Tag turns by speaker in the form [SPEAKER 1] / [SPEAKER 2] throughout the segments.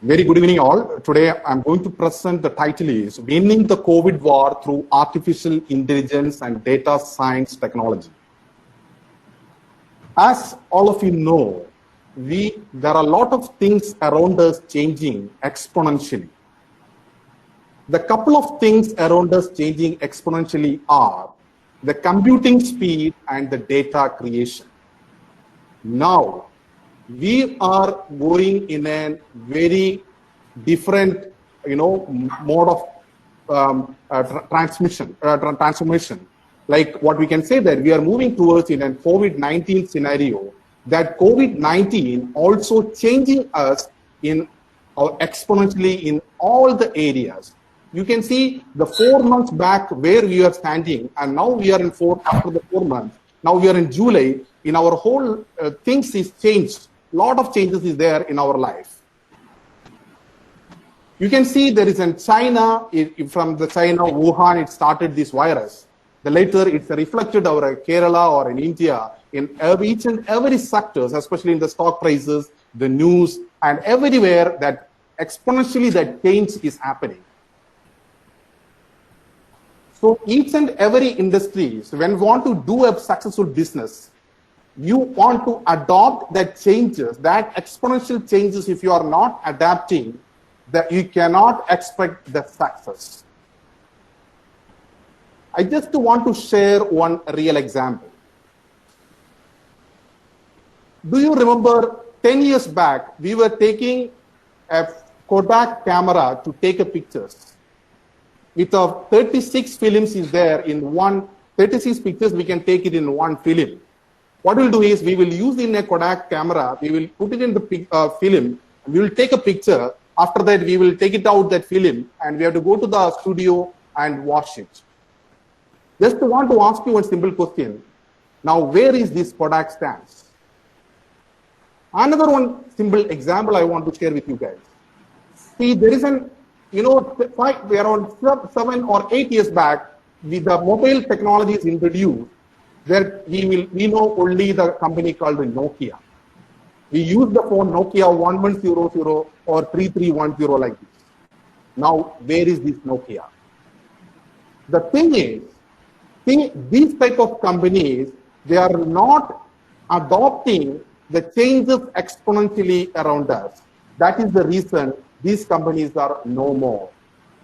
[SPEAKER 1] Very good evening, all. Today, I'm going to present the title is Winning the COVID War Through Artificial Intelligence and Data Science Technology. As all of you know, there are a lot of things around us changing exponentially. The couple of things around us changing exponentially are the computing speed and the data creation. Now, we are going in a very different, mode of transformation. Like what we can say that we are moving towards in a COVID-19 scenario, that COVID-19 also changing us in exponentially in all the areas. You can see the 4 months back where we are standing, and now we are in after the 4 months. Now we are in July. In our whole things is changed. Lot of changes is there in our life. You can see there is in China, from the China, Wuhan, it started this virus. The later it's reflected over Kerala or in India, in each and every sectors, especially in the stock prices, the news, and everywhere that exponentially that change is happening. So each and every industry, so when you want to do a successful business, you want to adopt that changes, that exponential changes. If you are not adapting, that you cannot expect the success. I just want to share one real example. Do you remember 10 years back, we were taking a Kodak camera to take a pictures. With 36 films is there in 36 pictures, we can take it in one film. What we'll do is we will use in a Kodak camera, we will put it in the film, we will take a picture. After that, we will take it out that film and we have to go to the studio and watch it. Just want to ask you one simple question. Now, where is this Kodak stands? Another one simple example I want to share with you guys. See, there is around 7 or 8 years back, the mobile technology is introduced. Where we know only the company called Nokia. We use the phone Nokia 1100 or 3310 like this. Now, where is this Nokia? The thing is, these type of companies, they are not adopting the changes exponentially around us. That is the reason these companies are no more.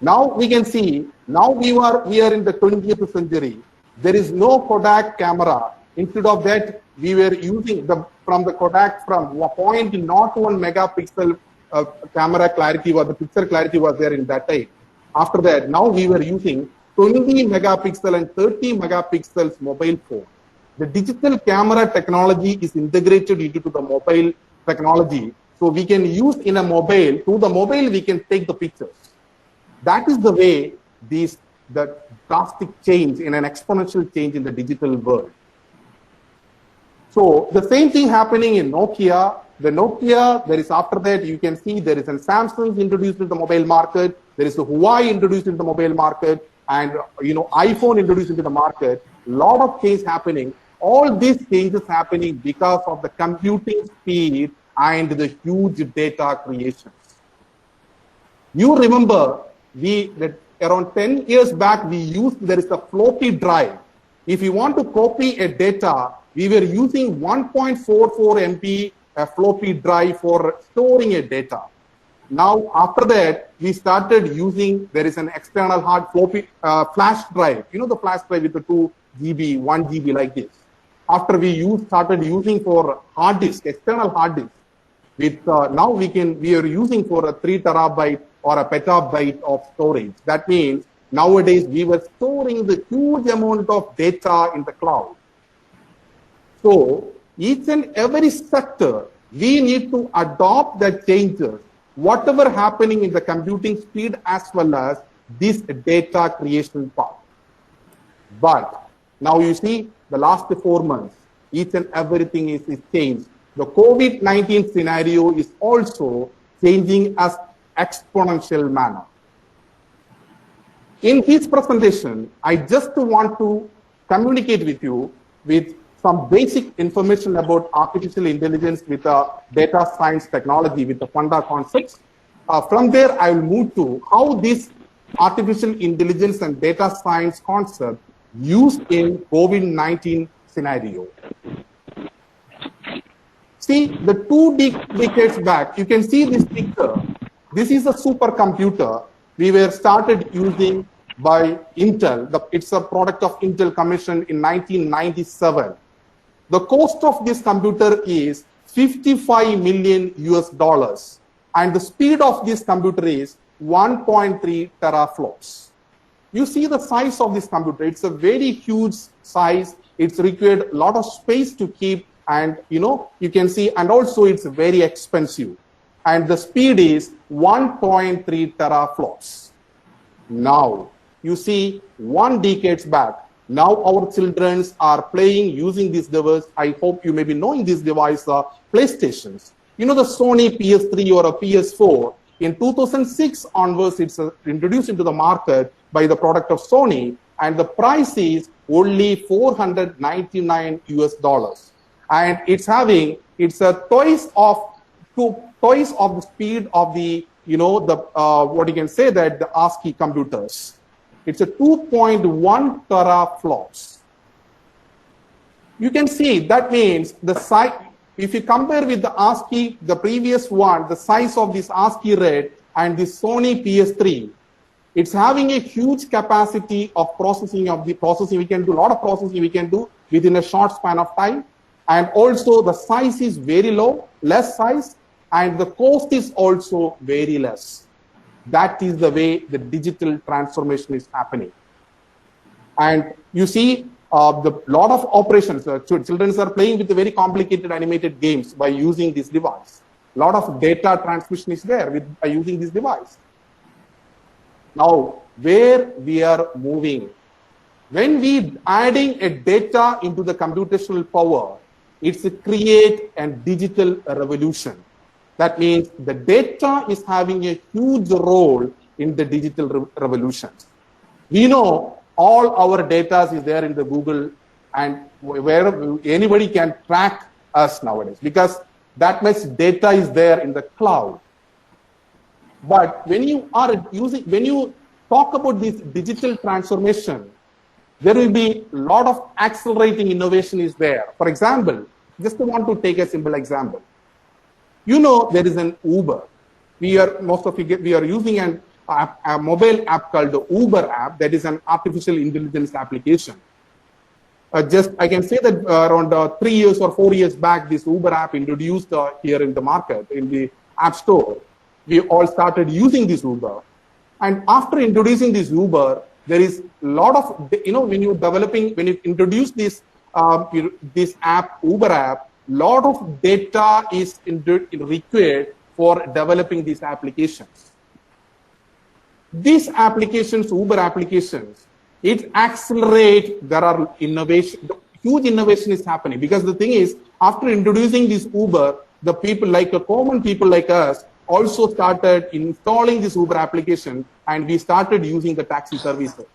[SPEAKER 1] Now we can see, now we are in the 20th century. There is no Kodak camera. Instead of that, we were using from the Kodak from 0.01 megapixel camera clarity, or the picture clarity was there in that time. After that, now we were using 20 megapixel and 30 megapixels mobile phone. The digital camera technology is integrated into the mobile technology. So we can use in a mobile, through the mobile we can take the pictures. That is the way the drastic change in an exponential change in the digital world. So the same thing happening in Nokia. The Nokia, there is after that, you can see there is a Samsung introduced in the mobile market. There is a Huawei introduced in the mobile market, and iPhone introduced into the market. Lot of change happening. All these changes happening because of the computing speed and the huge data creations. You remember around 10 years back, there is a floppy drive. If you want to copy a data, we were using 1.44 MB a floppy drive for storing a data. Now, after that, we started using, there is an external hard floppy flash drive. You know the flash drive with the 2 GB, 1 GB like this. After we started using for hard disk, external hard disk. With now we are using for a 3 terabyte or a petabyte of storage. That means nowadays we were storing the huge amount of data in the cloud. So each and every sector, we need to adopt the changes, whatever happening in the computing speed as well as this data creation part. But now you see the last 4 months, each and everything is changed. The COVID-19 scenario is also changing as exponential manner. In his presentation, I just want to communicate with you with some basic information about artificial intelligence with data science technology with the funda concepts. From there, I will move to how this artificial intelligence and data science concept used in COVID-19 scenario. See, the 2 decades back, you can see this picture. This is a supercomputer we were started using by Intel. It's a product of Intel commission in 1997. The cost of this computer is 55 million US dollars. And the speed of this computer is 1.3 teraflops. You see the size of this computer. It's a very huge size. It's required a lot of space to keep, and you can see, and also it's very expensive. And the speed is 1.3 teraflops. Now, you see 1 decade back, now our children are playing using this device. I hope you may be knowing this device, PlayStations. The Sony PS3 or a PS4, in 2006 onwards, it's introduced into the market by the product of Sony, and the price is only 499 US dollars. And it's a twice of the speed of the, what you can say that the ASCII computers. It's a 2.1 teraflops. You can see that means the size, if you compare with the ASCII, the previous one, the size of this ASCII Red and the Sony PS3, it's having a huge capacity of processing we can do a lot of processing we can do within a short span of time. And also the size is very low, less size, and the cost is also very less. That is the way the digital transformation is happening. And you see the lot of operations. Children are playing with the very complicated animated games by using this device. A lot of data transmission is there by using this device. Now, where we are moving, when we adding a data into the computational power, it's a create a digital revolution. That means the data is having a huge role in the digital revolution. We know all our data is there in the Google, and where anybody can track us nowadays, because that much data is there in the cloud. But when you talk about this digital transformation, there will be a lot of accelerating innovation is there. For example, just want to take a simple example. There is an Uber. We are using a mobile app called the Uber app. That is an artificial intelligence application. I can say that around 3 years or 4 years back, this Uber app introduced here in the market, in the app store. We all started using this Uber. And after introducing this Uber, there is a lot of, when you introduce this app, Uber app, lot of data is required for developing these applications. These applications, Uber applications, it accelerates, there are innovation, huge innovation is happening, because the thing is, after introducing this Uber, the people common people like us also started installing this Uber application, and we started using the taxi services.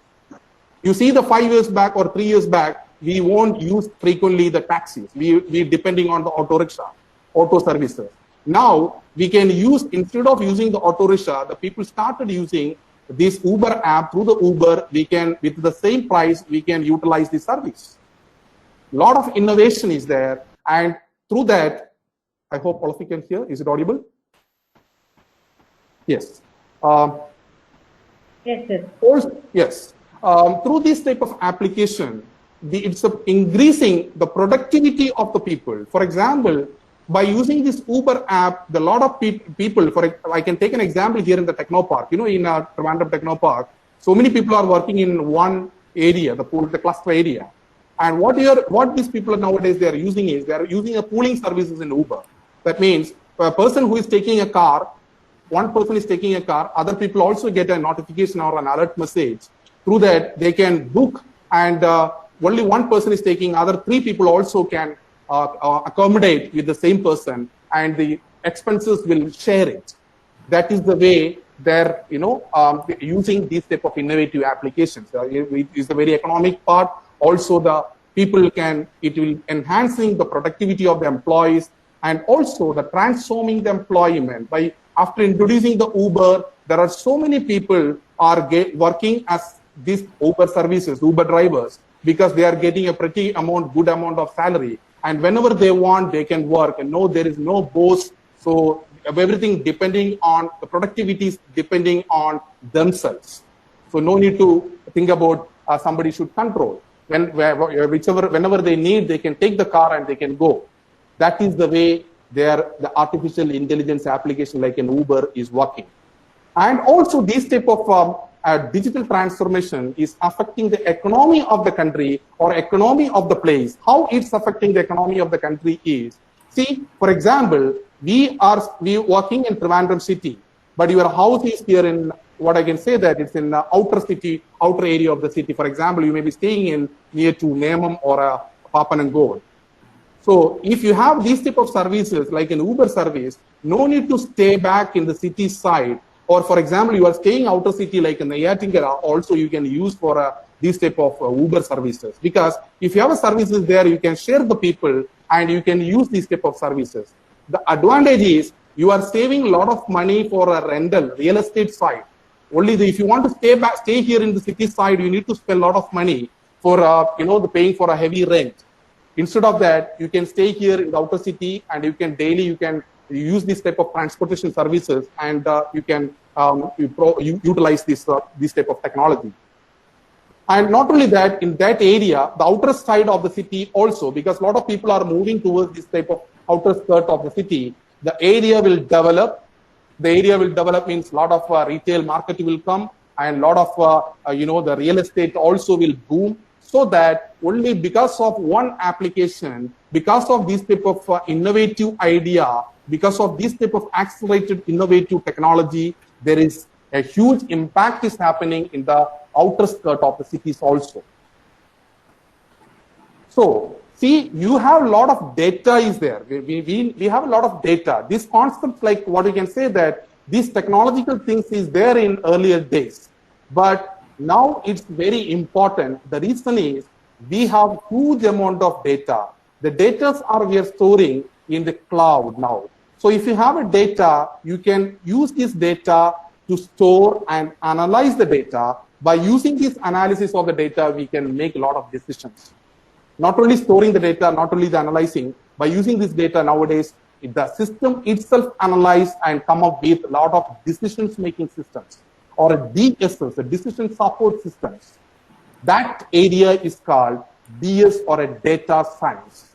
[SPEAKER 1] You see, the 5 years back or 3 years back, we won't use frequently the taxis. We depending on the auto rickshaw, auto services. Now we can use, instead of using the auto rickshaw, the people started using this Uber app. Through the Uber, we can, with the same price, we can utilize the service. A lot of innovation is there, and through that, I hope all of you can hear. Is it audible? Yes.
[SPEAKER 2] Yes, sir.
[SPEAKER 1] Yes. Through this type of application, it's increasing the productivity of the people. For example, by using this Uber app, the lot of people, I can take an example here in the Technopark. In Trivandrum Technopark, so many people are working in one area, the cluster area. And what these people nowadays they are using a pooling services in Uber. That means a person who is taking a car, one person is taking a car, other people also get a notification or an alert message. Through that, they can book, and only one person is taking, other 3 people also can accommodate with the same person, and the expenses will share it. That is the way they're using these type of innovative applications. It is the very economic part. Also, the people it will enhancing the productivity of the employees, and also the transforming the employment by after introducing the Uber, there are so many people are working as these Uber services, Uber drivers, because they are getting a good amount of salary. And whenever they want, they can work. And no, there is no boss. So everything depending on the productivity is depending on themselves. So no need to think about somebody should control. Whenever they need, they can take the car and they can go. That is the way the artificial intelligence application like an Uber is working. And also this type of digital transformation is affecting the economy of the country or economy of the place. How it's affecting the economy of the country is, see, for example, we working in Trivandrum city, but your house is here in, what I can say that it's in the outer area of the city. For example, you may be staying in near to Nemam or Papanangod. So if you have these type of services like an Uber service, no need to stay back in the city side. Or for example, you are staying outer city like in the Yatingara, also you can use for these type of Uber services. Because if you have a services there, you can share the people and you can use these type of services. The advantage is you are saving a lot of money for a rental, real estate side. Only if you want to stay here in the city side, you need to spend a lot of money for the paying for a heavy rent. Instead of that, you can stay here in the outer city and you can use this type of transportation services and you can utilize this type of technology. And not only that, in that area, the outer side of the city also, because a lot of people are moving towards this type of outer skirt of the city, the area will develop. The area will develop means a lot of retail market will come and a lot of, the real estate also will boom. So that only because of one application, because of this type of innovative idea, because of this type of accelerated innovative technology, there is a huge impact is happening in the outer skirt of the cities also. So, see, you have a lot of data is there. We have a lot of data. These concepts, like what we can say that these technological things is there in earlier days. But now it's very important. The reason is we have huge amount of data. The data we are storing in the cloud now. So if you have a data, you can use this data to store and analyze the data. By using this analysis of the data, we can make a lot of decisions. Not only storing the data, not only the analyzing, by using this data nowadays, the system itself analyze and come up with a lot of decisions making systems, or a DSS, a decision support systems. That area is called DS or a data science.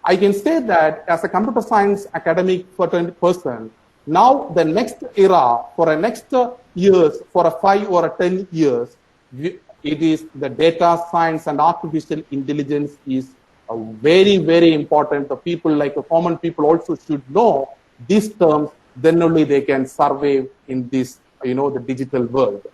[SPEAKER 1] I can say that as a computer science academic person, now the next era for a next years, for a 5 or a 10 years, it is the data science and artificial intelligence is very, very important. The people like the common people also should know these terms, then only they can survive in this, the digital world.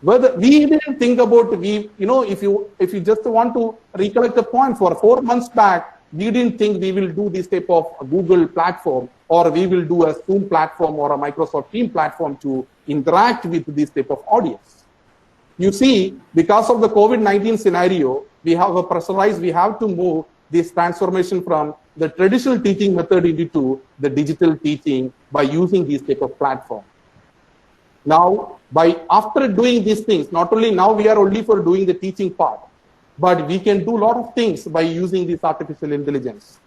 [SPEAKER 1] Whether we didn't think about, if you just want to recollect the point, for 4 months back, we didn't think we will do this type of Google platform, or we will do a Zoom platform or a Microsoft Team platform to interact with this type of audience. You see, because of the COVID-19 scenario, we have to move this transformation from the traditional teaching method into the digital teaching by using this type of platform. Now, after doing these things, not only now we are only for doing the teaching part, but we can do a lot of things by using this artificial intelligence.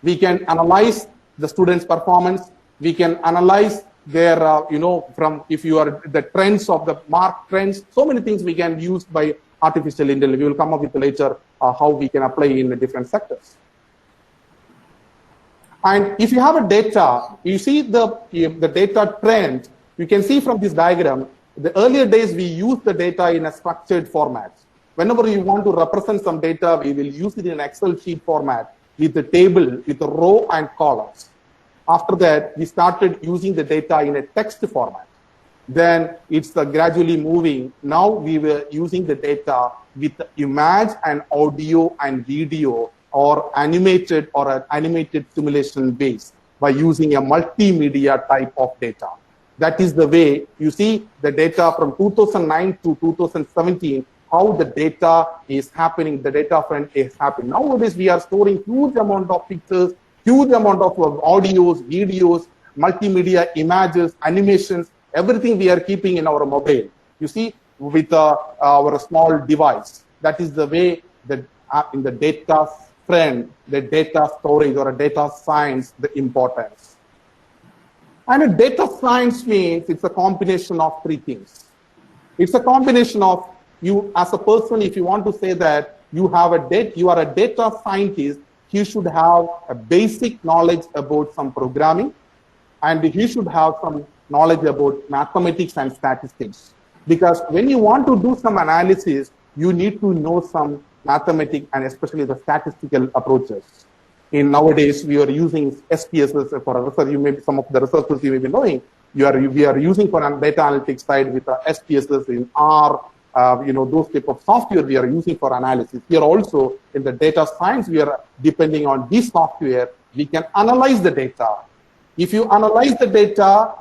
[SPEAKER 1] We can analyze the students' performance. We can analyze their, from if you are the trends of the mark trends, so many things we can use by artificial intelligence. We will come up with later how we can apply in the different sectors. And if you have a data, you see the data trend. You can see from this diagram, the earlier days we used the data in a structured format. Whenever you want to represent some data, we will use it in an Excel sheet format with the table, with the row and columns. After that, we started using the data in a text format. Then it's gradually moving. Now we were using the data with image and audio and video, or animated or an animated simulation base, by using a multimedia type of data. That is the way you see the data from 2009 to 2017, how the data is happening, the data front is happening. Nowadays, we are storing huge amount of pictures, huge amount of audios, videos, multimedia, images, animations, everything we are keeping in our mobile. You see, with our small device. That is the way that in the data friend, the data storage or a data science, the importance. And a data science means it's a combination of three things. It's a combination of you as a person, if you want to say that you are a data scientist, you should have a basic knowledge about some programming, and you should have some knowledge about mathematics and statistics. Because when you want to do some analysis, you need to know some mathematics and especially the statistical approaches. In nowadays, we are using SPSS for research. You may be, some of the researchers you may be knowing, we are using for data analytics side with SPSS in R, those type of software we are using for analysis. Here also in the data science, we are depending on this software. We can analyze the data. If you analyze the data,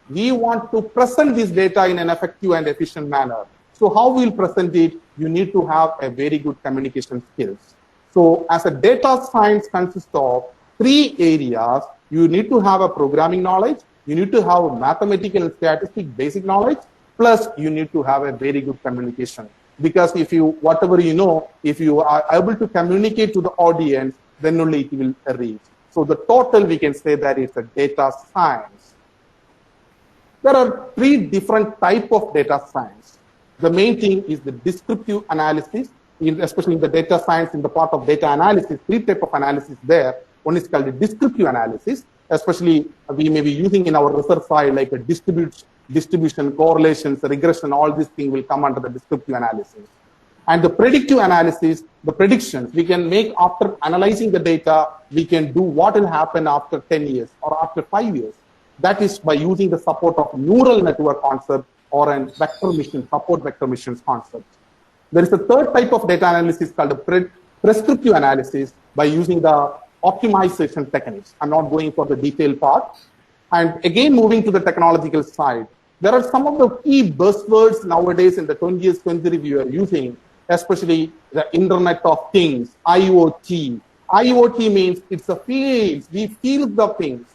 [SPEAKER 1] we want to present this data in an effective and efficient manner. So how we'll present it, you need to have a very good communication skills. So as a data science consists of three areas, you need to have a programming knowledge, you need to have a mathematical and statistic basic knowledge, plus you need to have a very good communication. Because if you, whatever you know, if you are able to communicate to the audience, then only it will reach. So the total, we can say that it's a data science. There are three different types of data science. The main thing is the descriptive analysis, especially in the data science, in the part of data analysis, three types of analysis there. One is called the descriptive analysis, especially we may be using in our research side like a distribution, correlations, regression, all these things will come under the descriptive analysis. And the predictive analysis, the predictions we can make after analyzing the data, we can do what will happen after 10 years or after 5 years. That is by using the support of neural network concept or a vector mission, support vector missions concept. There is a third type of data analysis called the prescriptive analysis by using the optimization techniques. I'm not going for the detailed part. And again, moving to the technological side, there are some of the key buzzwords nowadays in the 20th century we are using, especially the Internet of Things, IoT. IoT means it's a field, we feel the things.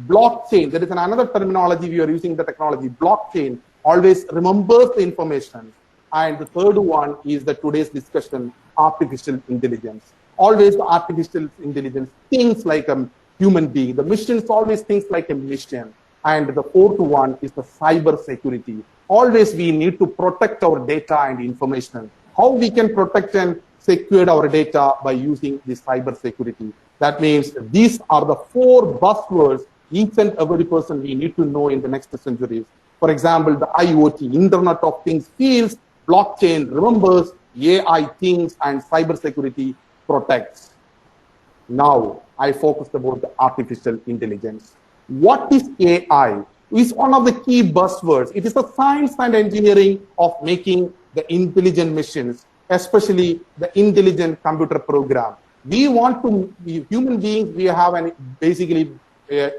[SPEAKER 1] Blockchain, there is another terminology we are using the technology. Blockchain always remembers the information. And the third one is the today's discussion, artificial intelligence. Always artificial intelligence, things like a human being. The machines always things like a machine. And the fourth one is the cyber security. Always we need to protect our data and information. How we can protect and secure our data by using the cyber security. That means these are the four buzzwords each and every person we need to know in the next centuries. For example, the IoT, Internet of Things fields, blockchain remembers, AI things, and cybersecurity protects. Now, I focused about the artificial intelligence. What is AI? Is one of the key buzzwords. It is the science and engineering of making the intelligent machines, especially the intelligent computer program. We want to, human beings, we have an basically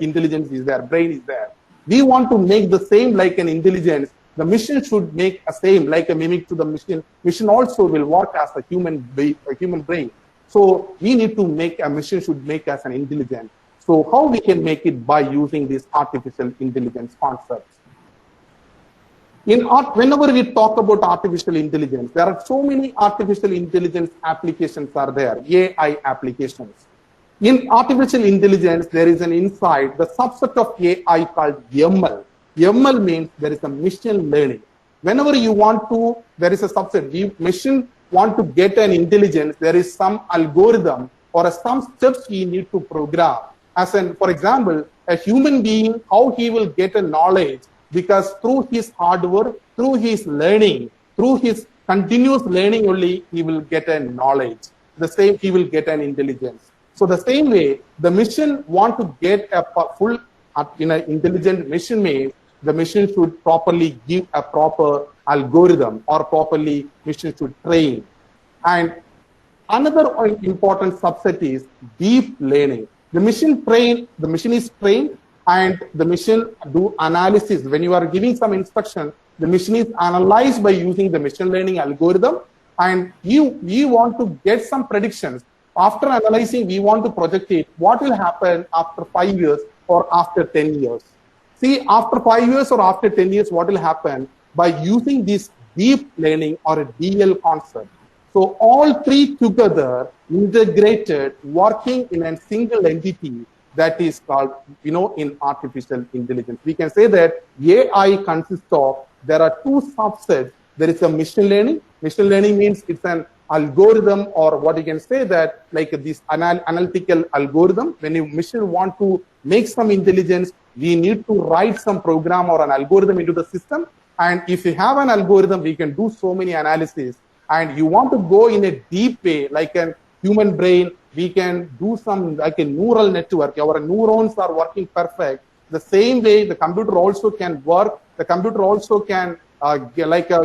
[SPEAKER 1] intelligence is there, brain is there. We want to make the same like an intelligence. The machine should make a same like a mimic to the machine. Machine also will work as a human brain. So we need to make a machine should make as an intelligence. So how we can make it by using this artificial intelligence concepts. Whenever we talk about artificial intelligence, there are so many artificial intelligence applications are there, AI applications. In artificial intelligence, there is an insight, the subset of AI called ML. ML means there is a machine learning. Whenever you want to, there is a subset. The machine want to get an intelligence, there is some algorithm or some steps we need to program. As in, for example, a human being, how he will get a knowledge, because through his hard work, through his learning, through his continuous learning only, he will get a knowledge. The same, he will get an intelligence. So the same way, the machine want to get a full intelligent machine means the machine should properly give a proper algorithm or properly machine should train. And another important subset is deep learning. The machine is trained and the machine do analysis. When you are giving some instruction, the machine is analyzed by using the machine learning algorithm, and you want to get some predictions. After analyzing, we want to project it. What will happen after 5 years or after 10 years. See, after 5 years or after 10 years, what will happen by using this deep learning or a DL concept? So all three together integrated, working in a single entity, that is called, in artificial intelligence. We can say that AI consists of, there are two subsets. There is a machine learning. Machine learning means it's an algorithm, or what you can say that like this analytical algorithm. When you machine want to make some intelligence, we need to write some program or an algorithm into the system. And if you have an algorithm, we can do so many analysis. And you want to go in a deep way, like a human brain, we can do some like a neural network. Our neurons are working perfect. The same way the computer also can work. The computer also can,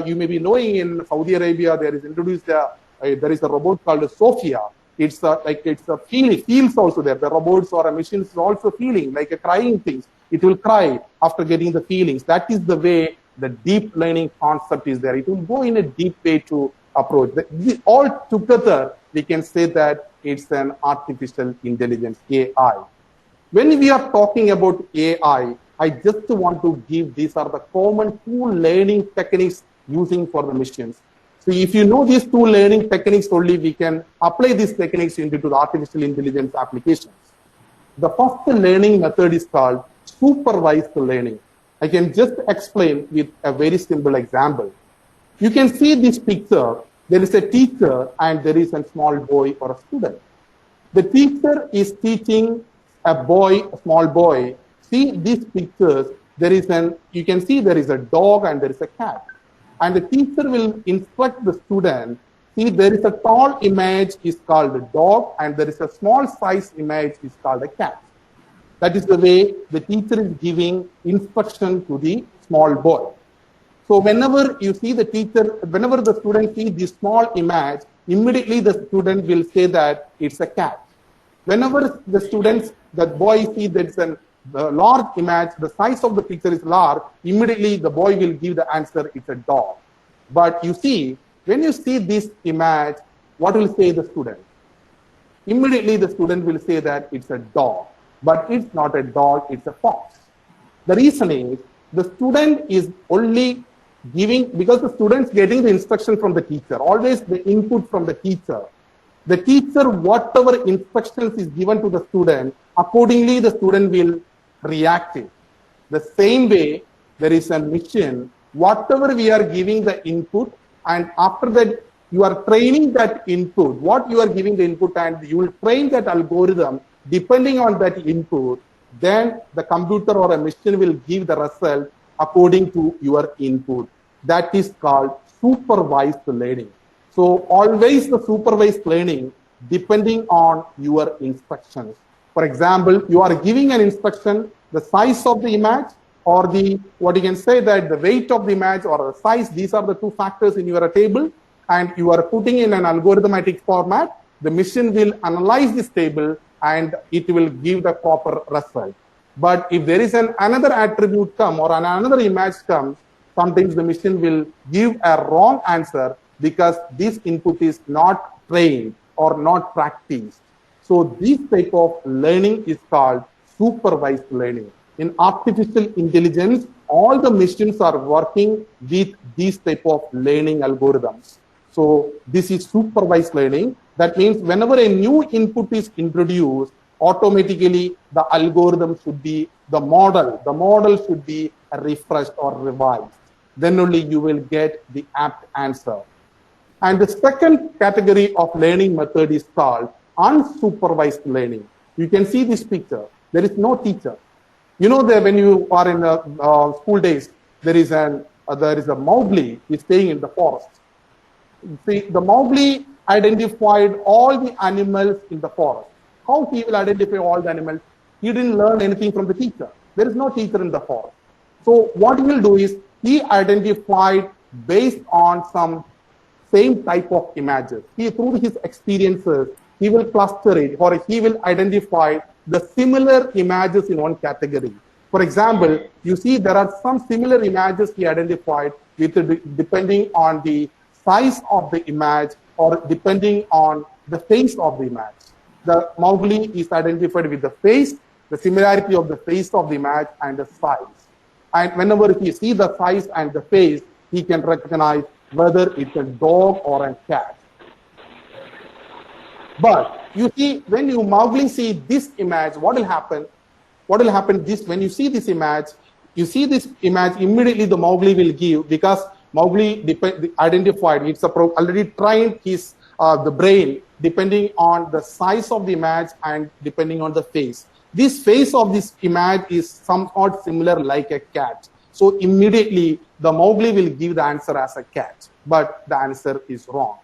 [SPEAKER 1] you may be knowing in Saudi Arabia, there is introduced there is a robot called Sophia. It's a feeling, feels also there. The robots or a machine is also feeling like a crying things. It will cry after getting the feelings. That is the way the deep learning concept is there. It will go in a deep way to approach. All together, we can say that it's an artificial intelligence, AI. When we are talking about AI, I just want to give, these are the common two learning techniques using for the machines. So if you know these two learning techniques only, we can apply these techniques into the artificial intelligence applications. The first learning method is called supervised learning. I can just explain with a very simple example. You can see this picture. There is a teacher and there is a small boy or a student. The teacher is teaching a small boy. See these pictures. You can see there is a dog and there is a cat. And the teacher will instruct the student. See, there is a tall image is called a dog and there is a small size image is called a cat. That is the way the teacher is giving instruction to the small boy. So whenever you see the teacher, whenever the student sees this small image, immediately the student will say that it's a cat. Whenever the boy sees that it's a large image, the size of the picture is large, immediately the boy will give the answer, it's a dog. But you see, when you see this image, what will say the student? Immediately the student will say that it's a dog. But it's not a dog, it's a fox. The reason is, the student is only giving, because the student's getting the instruction from the teacher, always the input from the teacher. The teacher, whatever instructions is given to the student, accordingly the student will react it. The same way, there is a mission, whatever we are giving the input, and after that, you are training that input, what you are giving the input, and you will train that algorithm depending on that input, then the computer or a machine will give the result according to your input. That is called supervised learning. So always the supervised learning depending on your instructions. For example, you are giving an instruction, the size of the image or what you can say that the weight of the image or the size, these are the two factors in your table, and you are putting in an algorithmic format. The machine will analyze this table and it will give the proper result. But if there is another attribute come or another image comes, sometimes the machine will give a wrong answer because this input is not trained or not practiced. So this type of learning is called supervised learning. In artificial intelligence, all the machines are working with these type of learning algorithms. So this is supervised learning. That means whenever a new input is introduced, automatically the algorithm should be, the model should be refreshed or revised. Then only you will get the apt answer. And the second category of learning method is called unsupervised learning. You can see this picture. There is no teacher. You know that when you are in school days, there is a Mowgli is staying in the forest. See, the Mowgli identified all the animals in the forest. How he will identify all the animals? He didn't learn anything from the teacher. There is no teacher in the forest. So what he will do is, he identified based on some same type of images. Through his experiences, he will cluster it, or he will identify the similar images in one category. For example, you see there are some similar images he identified depending on the size of the image or depending on the face of the image. The Mowgli is identified with the face, the similarity of the face of the image and the size. And whenever he sees the size and the face, he can recognize whether it's a dog or a cat. But you see, when you Mowgli see this image, what will happen? What will happen when you see this image, immediately the Mowgli will give, because Mowgli identified, it's already trained his the brain depending on the size of the image and depending on the face. This face of this image is somewhat similar like a cat. So immediately the Mowgli will give the answer as a cat, but the answer is wrong.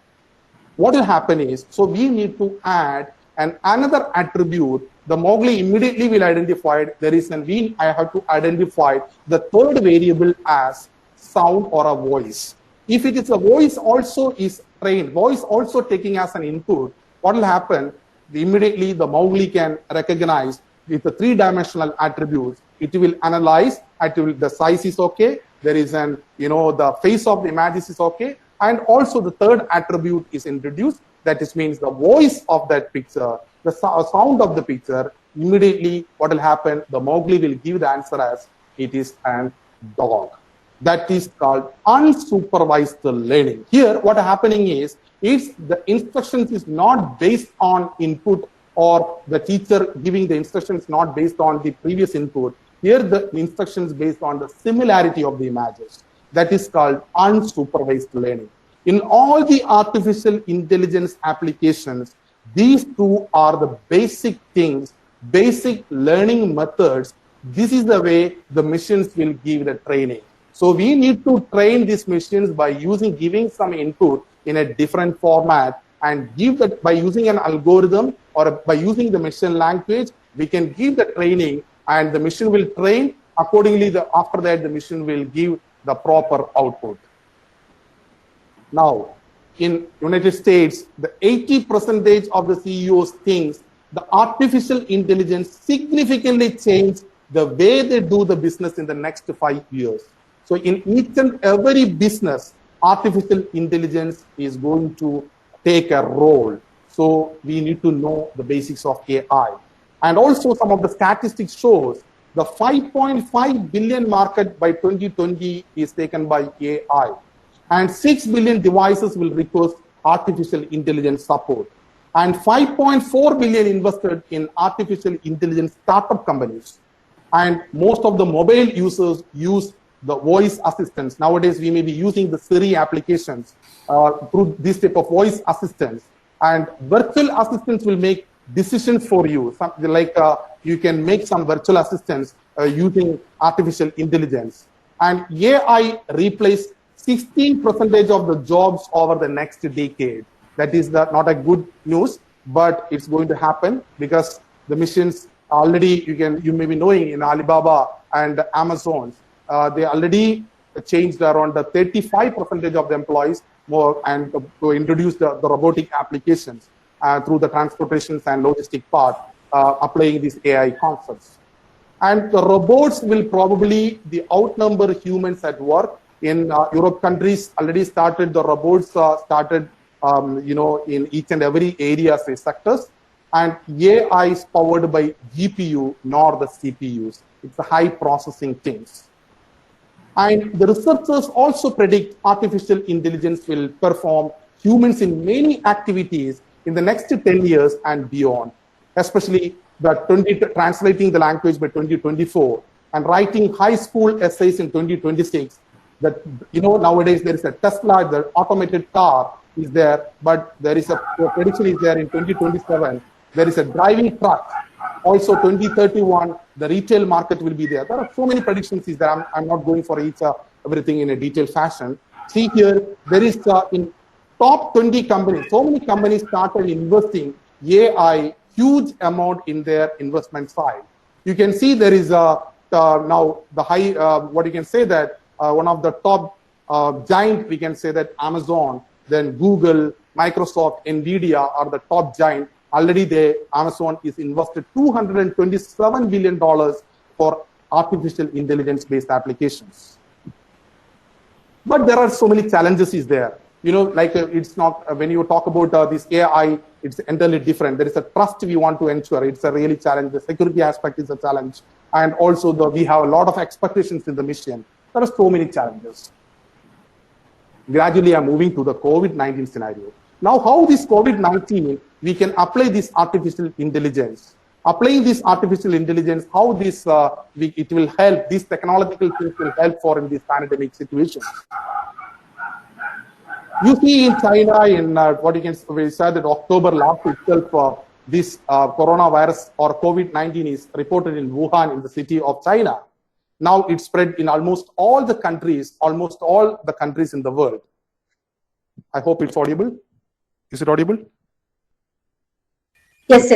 [SPEAKER 1] What will happen is, so we need to add another attribute. The Mowgli immediately will identify I have to identify the third variable as sound or a voice. If it is a voice also is trained, voice also taking as an input, what will happen? Immediately the Mowgli can recognize with the three-dimensional attributes. It will analyze, the size is okay, there is the face of the images is okay, and also the third attribute is introduced, that means the voice of that picture, the sound of the picture. Immediately what will happen? The Mowgli will give the answer as it is a dog. That is called unsupervised learning. Here what happening is the instructions is not based on input, or the teacher giving the instructions not based on the previous input. Here the instructions based on the similarity of the images. That is called unsupervised learning. In all the artificial intelligence applications, these two are the basic things, basic learning methods. This is the way the machines will give the training. So we need to train these machines by giving some input in a different format, and give that by using an algorithm or by using the machine language, we can give the training and the machine will train accordingly. After that, the machine will give the proper output. Now, in United States, the 80% of the CEOs thinks the artificial intelligence significantly changed the way they do the business in the next 5 years. So in each and every business, artificial intelligence is going to take a role. So we need to know the basics of AI. And also some of the statistics shows the 5.5 billion market by 2020 is taken by AI. And 6 billion devices will request artificial intelligence support. And 5.4 billion invested in artificial intelligence startup companies. And most of the mobile users use the voice assistants. Nowadays, we may be using the Siri applications through this type of voice assistants. And virtual assistants will make decisions for you. Something like you can make some virtual assistants using artificial intelligence. And AI replace 16% of the jobs over the next decade. That is not a good news, but it's going to happen because the machines already, you may be knowing in Alibaba and Amazon, they already changed around the 35% of the employees more, and to introduce the robotic applications through the transportations and logistic part, applying these AI concepts. And the robots will probably outnumber humans at work. In Europe countries already started, the robots started in each and every area, say sectors. And AI is powered by GPU, nor the CPUs. It's the high processing things. And the researchers also predict artificial intelligence will perform humans in many activities in the next 10 years and beyond, especially translating the language by 2024 and writing high school essays in 2026. That, nowadays there is a Tesla, the automated car is there, but there is a prediction is there in 2027. There is a driving truck. Also 2031, the retail market will be there. There are so many predictions is there. I'm not going for everything in a detailed fashion. See here, there is in top 20 companies, so many companies started investing AI huge amount in their investment side. You can see there is now the high, what you can say that one of the top giant, we can say that Amazon, then Google, Microsoft, Nvidia are the top giant. Already Amazon is invested $227 billion for artificial intelligence-based applications. But there are so many challenges is there. like it's not, when you talk about this AI, it's entirely different. There is a trust we want to ensure. It's a really challenge. The security aspect is a challenge. And also we have a lot of expectations in the mission. There are so many challenges. Gradually, I'm moving to the COVID-19 scenario. Now, how this COVID-19, we can apply this artificial intelligence. Applying this artificial intelligence, how this it will help, these technological things will help for in this pandemic situation. You see in China, in what you can we said that October last itself, this coronavirus or COVID-19 is reported in Wuhan, in the city of China. Now it's spread in almost all the countries in the world. I hope it's audible. Is it audible?
[SPEAKER 2] Yes,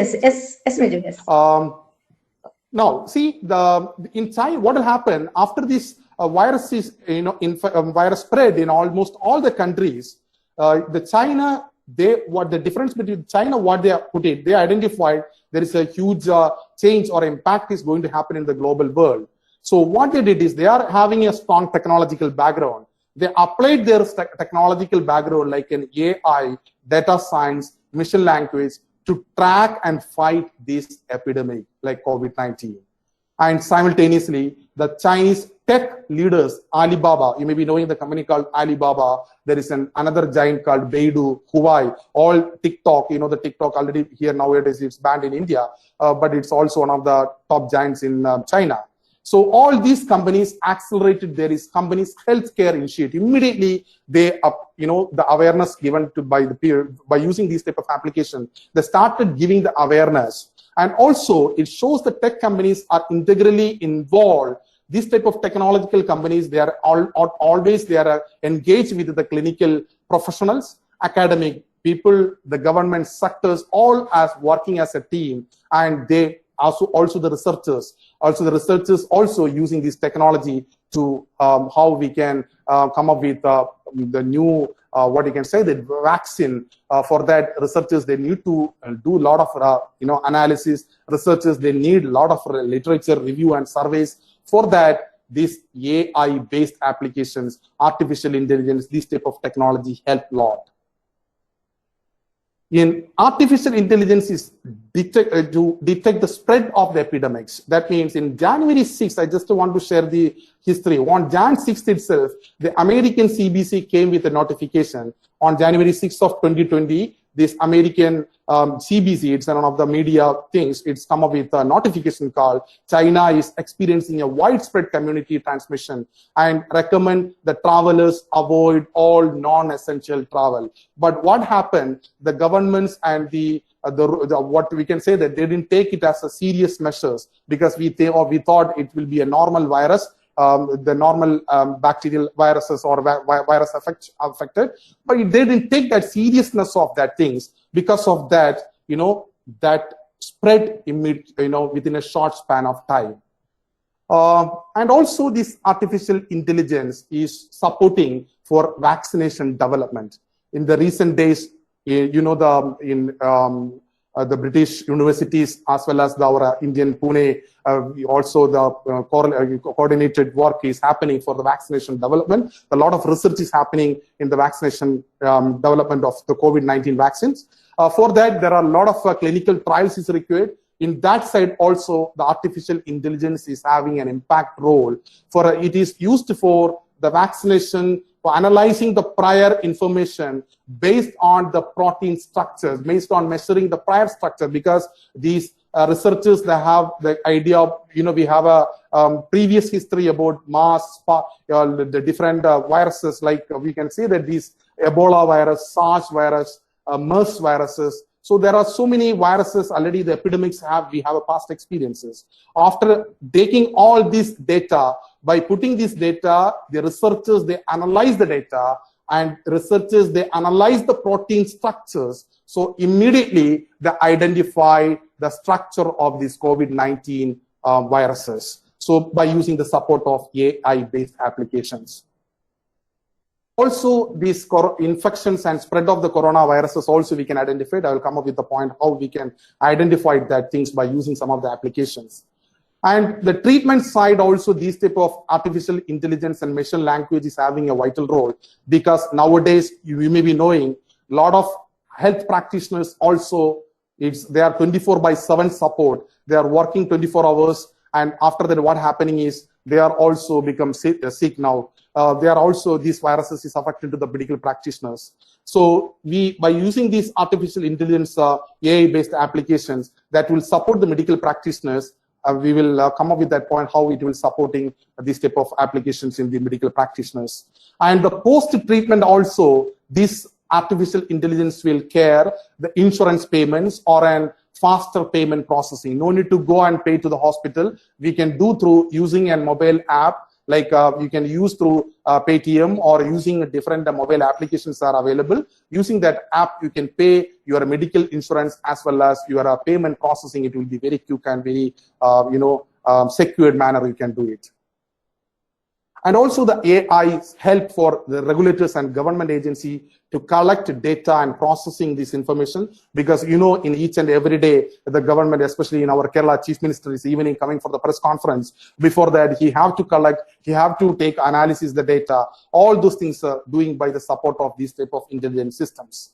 [SPEAKER 2] Major, yes.
[SPEAKER 1] Now, see, in China, what will happen after this virus is, virus spread in almost all the countries? What the difference between China, what they put it, they identified there is a huge change or impact is going to happen in the global world. So what they did is they are having a strong technological background. They applied their technological background like an AI, data science, machine language to track and fight this epidemic like COVID-19. And simultaneously, the Chinese tech leaders, Alibaba, you may be knowing the company called Alibaba. There is another giant called Baidu, Huawei, all TikTok. The TikTok already here nowadays it's banned in India, but it's also one of the top giants in China. So all these companies accelerated their companies' healthcare initiative. Immediately, they the awareness given to by using these type of application, they started giving the awareness. And also, it shows the tech companies are integrally involved. This type of technological companies, they are always engaged with the clinical professionals, academic people, the government sectors, all as working as a team. And they also the researchers also using this technology to how we can come up with the new what you can say, the vaccine. For that, researchers, they need to do a lot of analysis. Researchers, they need a lot of literature review and surveys. For that, these AI based applications, artificial intelligence, this type of technology help a lot. In artificial intelligence is to detect the spread of the epidemics. That means in January 6th, I just want to share the history. On Jan 6th itself, the American CBC came with a notification. On January 6th of 2020, this American CBC, it's one of the media things, it's come up with a notification called China is experiencing a widespread community transmission and recommend the travelers avoid all non-essential travel. But what happened, the governments and what we can say that they didn't take it as a serious measures because we thought it will be a normal virus. The normal bacterial viruses or virus affected, but they didn't take that seriousness of that things. Because of that, that spread within a short span of time. And also this artificial intelligence is supporting for vaccination development. In the recent days, the British universities as well as our Indian Pune, also the coordinated work is happening for the vaccination development. A lot of research is happening in the vaccination development of the COVID-19 vaccines. For that, there are a lot of clinical trials is required. In that side also, the artificial intelligence is having an impact role. It is used for the vaccination, for analyzing the prior information based on the protein structures, based on measuring the prior structure, because these researchers, they have the idea of, we have a previous history about MERS, the different viruses, like we can see that these Ebola virus, SARS virus, MERS viruses. So there are so many viruses already, the epidemics we have a past experiences. After taking all this data, by putting this data, the researchers, they analyze the data, and researchers, they analyze the protein structures. So immediately they identify the structure of these COVID-19 viruses. So by using the support of AI-based applications. Also, these infections and spread of the coronaviruses also we can identify. I will come up with the point how we can identify that things by using some of the applications. And the treatment side also, these type of artificial intelligence and machine language is having a vital role, because nowadays you may be knowing a lot of health practitioners also, they are 24/7 support. They are working 24 hours. And after that, what happening is they are also become sick now. They are also, these viruses is affected to the medical practitioners. So by using these artificial intelligence AI-based applications that will support the medical practitioners, we will come up with that point, how it will supporting this type of applications in the medical practitioners. And the post-treatment also, this artificial intelligence will care the insurance payments or an faster payment processing. No need to go and pay to the hospital. We can do through using a mobile app, like you can use through Paytm, or using different mobile applications are available. Using that app, you can pay your medical insurance as well as your payment processing. It will be very quick and very secured manner you can do it. And also the AI help for the regulators and government agency to collect data and processing this information, because in each and every day the government, especially in our Kerala Chief Minister is evening coming for the press conference. Before that, he have to collect, he have to take analysis the data. All those things are doing by the support of these type of intelligence systems.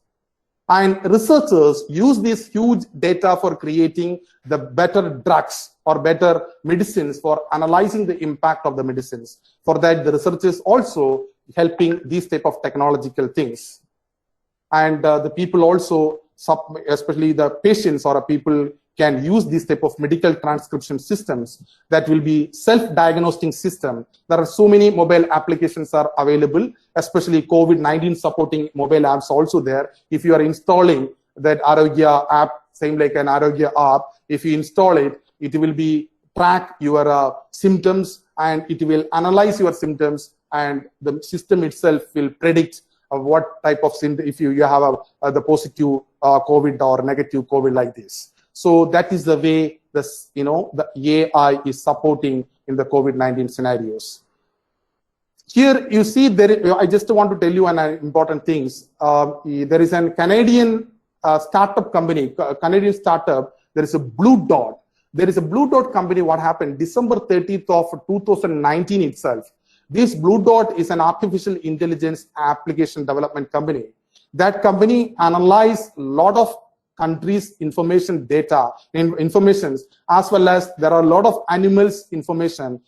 [SPEAKER 1] And researchers use this huge data for creating the better drugs or better medicines, for analyzing the impact of the medicines. For that, the researchers also helping these type of technological things. And the people also, especially the patients or people, can use this type of medical transcription systems that will be self-diagnosing system. There are so many mobile applications are available, especially COVID-19 supporting mobile apps also there. If you are installing that Arogya app, same like an Arogya app, if you install it, it will be track your symptoms, and it will analyze your symptoms, and the system itself will predict what type of symptom, if you have the positive COVID or negative COVID like this. So that is the way this, the AI is supporting in the COVID-19 scenarios. Here you see I just want to tell you an important things. There is a Canadian startup company, Canadian startup. There is a Blue Dot. There is a Blue Dot company. What happened? December 30th of 2019 itself. This Blue Dot is an artificial intelligence application development company. That company analyzed a lot of countries' information data, informations, as well as there are a lot of animals information,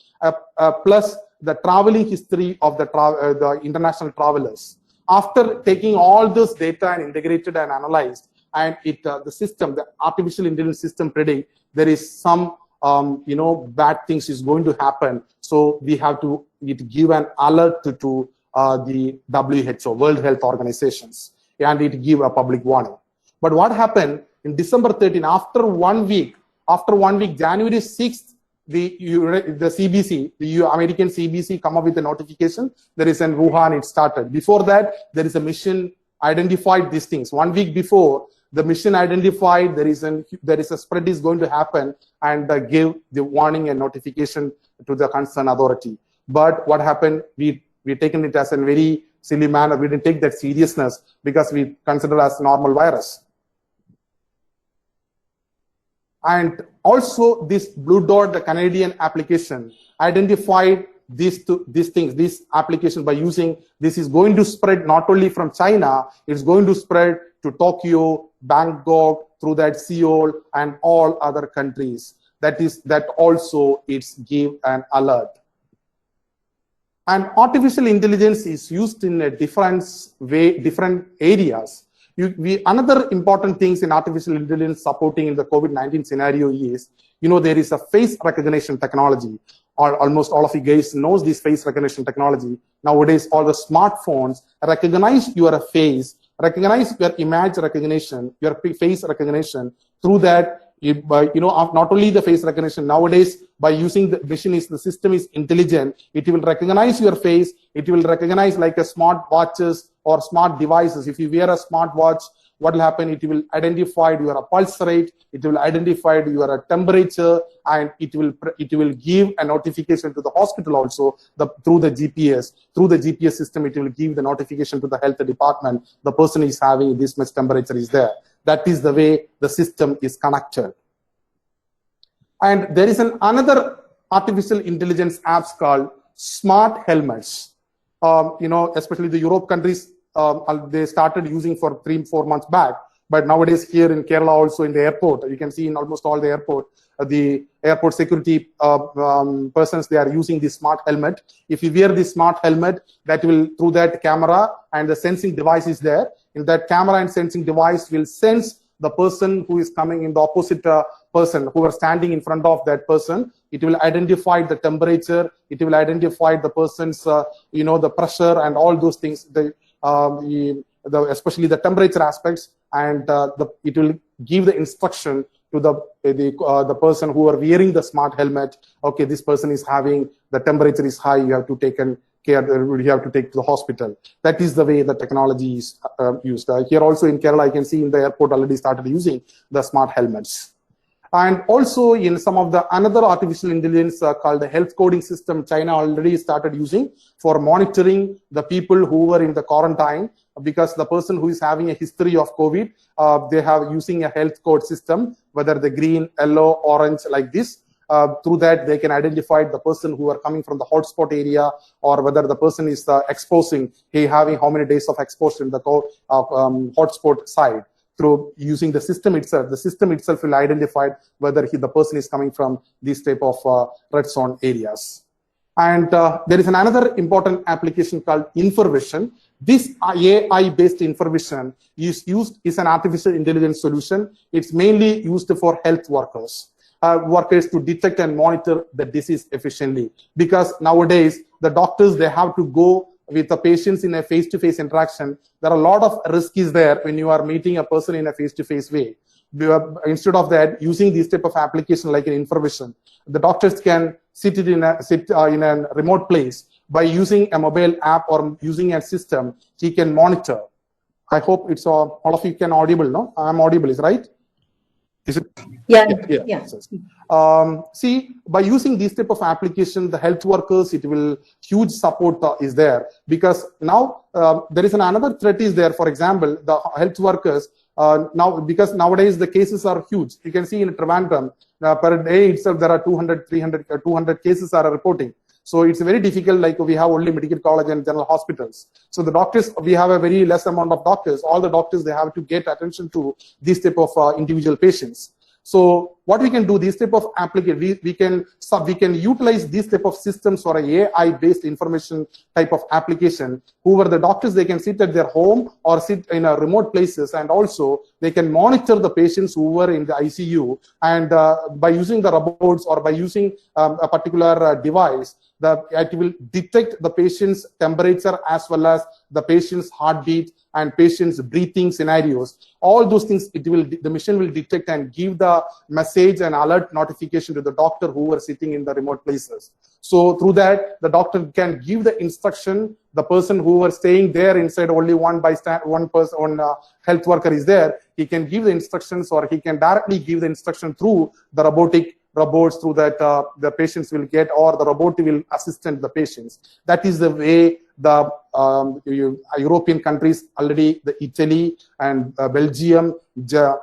[SPEAKER 1] plus the traveling history of the international travelers. After taking all this data and integrated and analyzed, and the system, the artificial intelligence system predict there is some bad things is going to happen. So we have to give an alert to the WHO, World Health Organizations, and it give a public warning. But what happened in December 13, after 1 week, January 6th, the CBC, the American CBC come up with a notification. There is in Wuhan, it started. Before that, there is a mission identified these things. 1 week before, the mission identified there is a spread is going to happen, and give the warning and notification to the concerned authority. But what happened? We taken it as a very silly manner. We didn't take that seriousness because we consider as normal virus. And also this Blue Dot, the Canadian application, identified these things, this application by using, this is going to spread not only from China, it's going to spread to Tokyo, Bangkok, through that Seoul and all other countries. That also it's give an alert. And artificial intelligence is used in a different way, different areas. Another important things in artificial intelligence supporting in the COVID-19 scenario is, there is a face recognition technology. Almost all of you guys knows this face recognition technology. Nowadays, all the smartphones recognize your face, recognize your image recognition, your face recognition. Through that, not only the face recognition, nowadays, by using the machine, the system is intelligent. It will recognize your face. It will recognize like a smart watches or smart devices. If you wear a smart watch, what will happen? It will identify your pulse rate. It will identify your temperature, and it will give a notification to the hospital also through the GPS. Through the GPS system, it will give the notification to the health department. The person is having this much temperature is there. That is the way the system is connected. And there is another artificial intelligence apps called smart helmets. Especially the Europe countries, they started using for 3-4 months back. But nowadays here in Kerala, also in the airport, you can see in almost all the airport security persons, they are using the smart helmet. If you wear the smart helmet, that will, through that camera and the sensing device is there. In that camera and sensing device will sense the person who is coming in the opposite person who are standing in front of that person. It will identify the temperature. It will identify the person's, the pressure and all those things. Especially the temperature aspects, and it will give the instruction to the person who are wearing the smart helmet. Okay, this person is having the temperature is high. You have to take care. You have to take to the hospital. That is the way the technology is used. Here also in Kerala, I can see in the airport already started using the smart helmets. And also in some of the another artificial intelligence called the health coding system, China already started using for monitoring the people who were in the quarantine, because the person who is having a history of COVID, they have using a health code system, whether the green, yellow, orange like this. Through that, they can identify the person who are coming from the hotspot area, or whether the person is exposing, having how many days of exposure in the hotspot side. Through using the system itself will identify whether the person is coming from this type of red zone areas. And there is another important application called InforVision. This AI-based InforVision is an artificial intelligence solution. It's mainly used for health workers to detect and monitor the disease efficiently. Because nowadays, the doctors, they have to go with the patients in a face-to-face interaction. There are a lot of risk is there when you are meeting a person in a face-to-face way. Instead of that, using this type of application like an InforVision, the doctors can sit in a remote place. By using a mobile app or using a system, he can monitor. I hope it's all of you can audible, no? I'm audible, is right? Is it?
[SPEAKER 2] Yeah.
[SPEAKER 1] See, by using this type of application, the health workers, it will huge support is there, because now there is another threat is there. For example, the health workers now, because nowadays the cases are huge. You can see in Trivandrum per day itself there are 200 cases are reporting. So it's very difficult, like we have only medical college and general hospitals. So the doctors, we have a very less amount of doctors. All the doctors, they have to get attention to this type of individual patients. So what we can do, this type of application, we can utilize this type of systems for an AI-based information type of application. Whoever the doctors, they can sit at their home or sit in a remote places, and also they can monitor the patients who were in the ICU. And by using the robots or by using a particular device, it will detect the patient's temperature as well as the patient's heartbeat and patient's breathing scenarios. All those things, the machine will detect and give the message and alert notification to the doctor who are sitting in the remote places. So through that, the doctor can give the instruction. The person who are staying there inside, only one health worker is there. He can give the instructions, or he can directly give the instruction through the robots through that the patients will get, or the robot will assist the patients. That is the way the European countries already, the Italy and Belgium,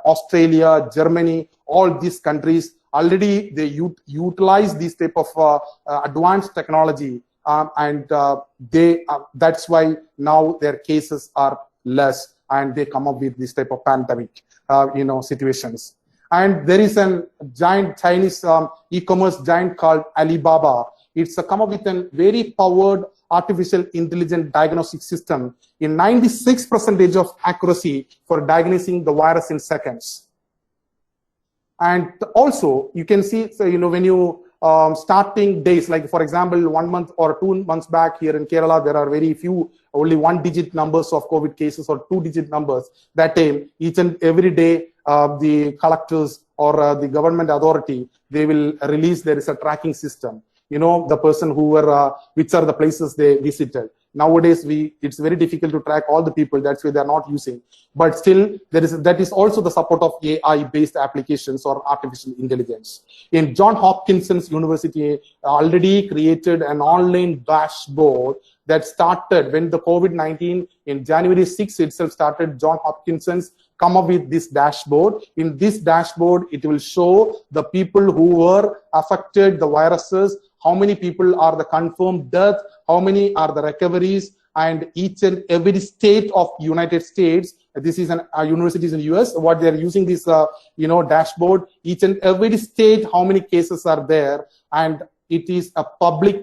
[SPEAKER 1] Australia, Germany, all these countries already they utilize this type of advanced technology, and that's why now their cases are less, and they come up with this type of pandemic situations. And there is a giant Chinese e-commerce giant called Alibaba. It's come up with a very powered artificial intelligent diagnostic system in 96% of accuracy for diagnosing the virus in seconds. And also you can see, so, when you starting days, like for example, 1 month or 2 months back here in Kerala, there are very few, only 1-digit numbers of COVID cases or 2-digit numbers. That time, each and every day, the collectors or the government authority, they will release, there is a tracking system. The person who were, which are the places they visited. Nowadays, it's very difficult to track all the people. That's why they're not using. But still, that is also the support of AI-based applications or artificial intelligence. In Johns Hopkins University, already created an online dashboard that started when the COVID-19 in January 6 itself started. Johns Hopkins come up with this dashboard. In this dashboard, it will show the people who were affected, the viruses, how many people are the confirmed death, how many are the recoveries, and each and every state of United States. This is an universities in the US, what they're using this, dashboard, each and every state, how many cases are there, and it is a public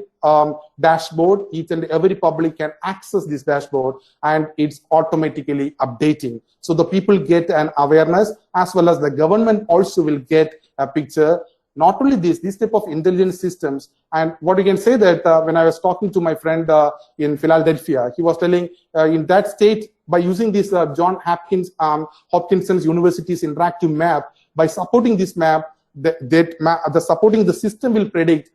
[SPEAKER 1] dashboard. Each and every public can access this dashboard, and it's automatically updating. So the people get an awareness, as well as the government also will get a picture. Not only this type of intelligence systems, and what you can say that when I was talking to my friend in Philadelphia, he was telling in that state, by using this John Hopkinson's University's interactive map, by supporting this map, supporting the system will predict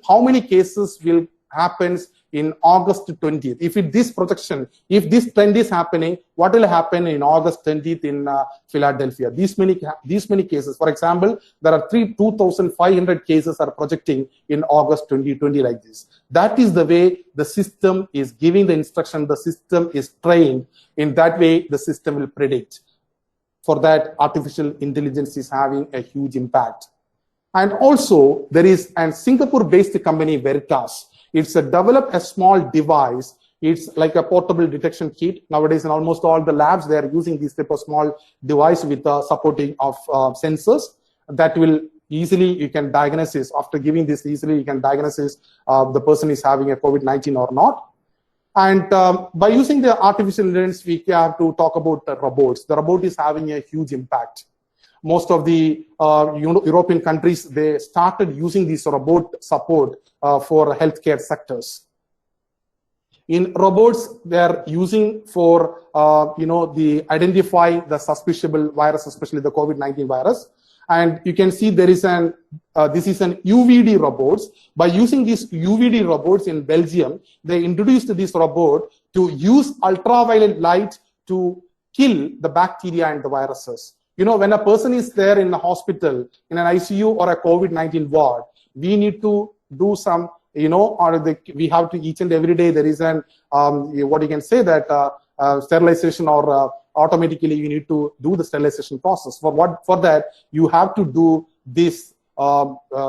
[SPEAKER 1] how many cases will happen in August 20th. If this projection, if this trend is happening, what will happen in August 20th in Philadelphia? These many cases. For example, there are 2,500 cases are projecting in August 2020 like this. That is the way the system is giving the instruction. The system is trained. In that way, the system will predict. For that, artificial intelligence is having a huge impact. And also, there is a Singapore-based company, Veritas. It's developed a small device. It's like a portable detection kit. Nowadays, in almost all the labs, they are using this type of small device with supporting of sensors that will easily, you can diagnose this. After giving this, easily you can diagnose the person is having a COVID-19 or not. And by using the artificial intelligence, we have to talk about the robots. The robot is having a huge impact. Most of the European countries, they started using this robot support for healthcare sectors. In robots, they are using for identify the suspicious virus, especially the COVID-19 virus. And you can see there is this is an UVD robots. By using these UVD robots in Belgium, they introduced this robot to use ultraviolet light to kill the bacteria and the viruses. When a person is there in the hospital, in an ICU or a COVID-19 ward, we need to do some, we have to each and every day, there is what you can say that sterilization or automatically you need to do the sterilization process. For that, you have to do this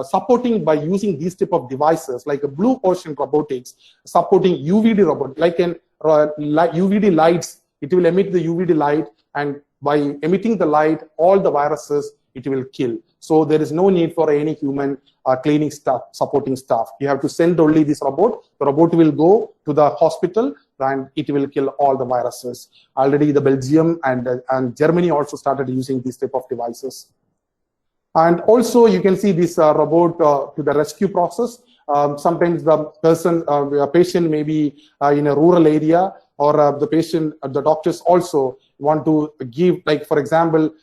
[SPEAKER 1] supporting by using these type of devices like a Blue Ocean Robotics, supporting UVD robot, like UVD lights. It will emit the UVD light, and by emitting the light, all the viruses, it will kill. So there is no need for any human cleaning staff, supporting staff. You have to send only this robot. The robot will go to the hospital and it will kill all the viruses. Already the Belgium and Germany also started using this type of devices. And also you can see this robot to the rescue process. Sometimes the patient may be in a rural area, or the doctors also want to give, like for example,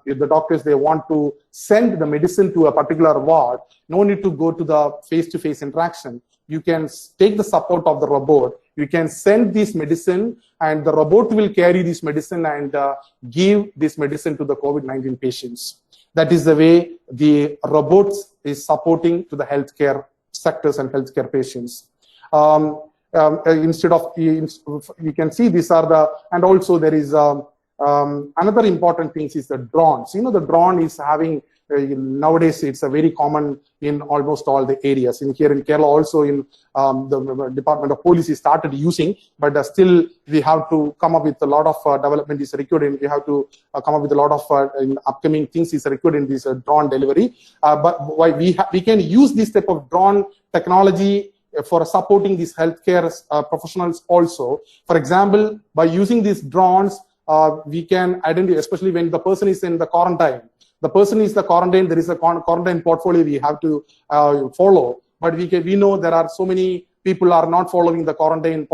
[SPEAKER 1] if the doctors, they want to send the medicine to a particular ward, no need to go to the face-to-face interaction. You can take the support of the robot, you can send this medicine, and the robot will carry this medicine and give this medicine to the COVID-19 patients. That is the way the robots is supporting to the healthcare sectors and healthcare patients. Instead of, you can see these are the, and also there is another important thing is the drones. The drone is having, nowadays it's a very common in almost all the areas. Here in Kerala also, in the Department of Police started using, but still we have to come up with a lot of development is required in, we have to come up with a lot of upcoming things is required in this drone delivery. But why we can use this type of drone technology for supporting these healthcare professionals also. For example, by using these drones, we can identify, especially when the person is in the quarantine. The person is the quarantine, there is a quarantine portfolio we have to follow. But we know there are so many people are not following the quarantine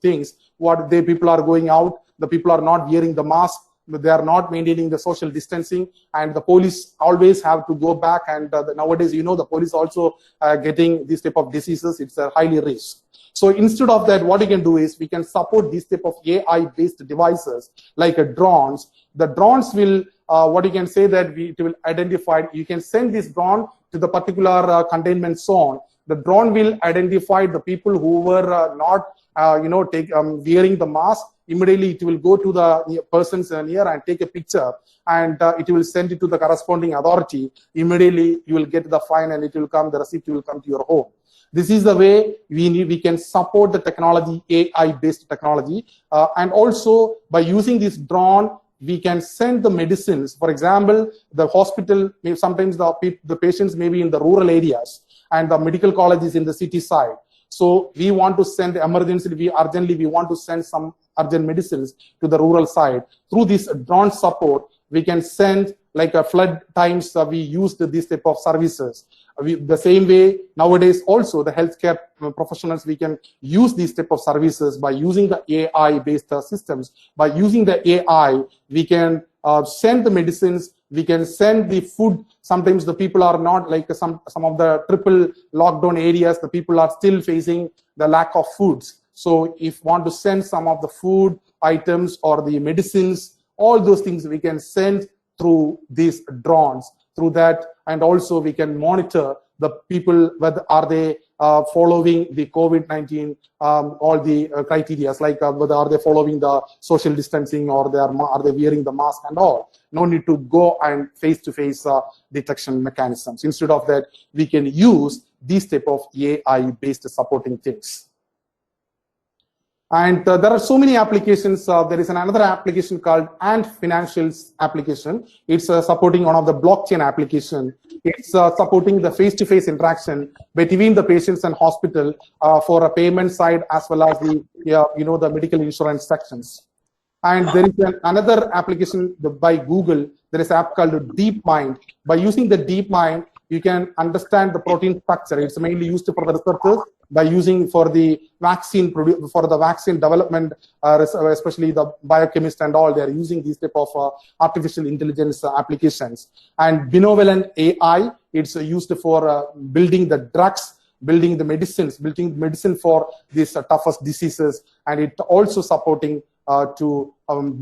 [SPEAKER 1] things. People are going out, the people are not wearing the mask, they are not maintaining the social distancing, and the police always have to go back. And nowadays, the police also getting these type of diseases. It's a highly risk. So instead of that, what you can do is we can support this type of AI-based devices like drones. The drones will, what you can say that it will identify, you can send this drone to the particular containment zone, the drone will identify the people who were not, wearing the mask. Immediately, it will go to the persons near and take a picture, and it will send it to the corresponding authority. Immediately, you will get the fine, and it will come. The receipt will come to your home. This is the way we can support the technology, AI-based technology, and also by using this drone, we can send the medicines. For example, the hospital, sometimes the patients may be in the rural areas, and the medical college is in the city side. So we want to send emergency, we want to send some urgent medicines to the rural side. Through this drone support, we can send, like a flood times, we used this type of services. The same way nowadays also the healthcare professionals, we can use these type of services by using the AI-based systems. By using the AI, we can send the medicines, we can send the food. Sometimes the people are not, like some of the triple lockdown areas, the people are still facing the lack of foods. So if want to send some of the food items or the medicines, all those things we can send through these drones. Through that, and also we can monitor the people, whether are they following the COVID-19, all the criteria, like whether are they following the social distancing, or are they wearing the mask and all. No need to go and face-to-face detection mechanisms. Instead of that, we can use these type of AI-based supporting things. And there are so many applications. There is another application called Ant Financials application. It's supporting one of the blockchain application. It's supporting the face-to-face interaction between the patients and hospital for a payment side, as well as the the medical insurance sections. And there is another application by Google. There is an app called DeepMind. By using the DeepMind, you can understand the protein structure. It's mainly used for the researchers by using for the vaccine development, especially the biochemists and all. They are using these type of artificial intelligence applications. And Benevolent AI, it's used for building the drugs, building the medicines, building medicine for these toughest diseases, and it also supporting to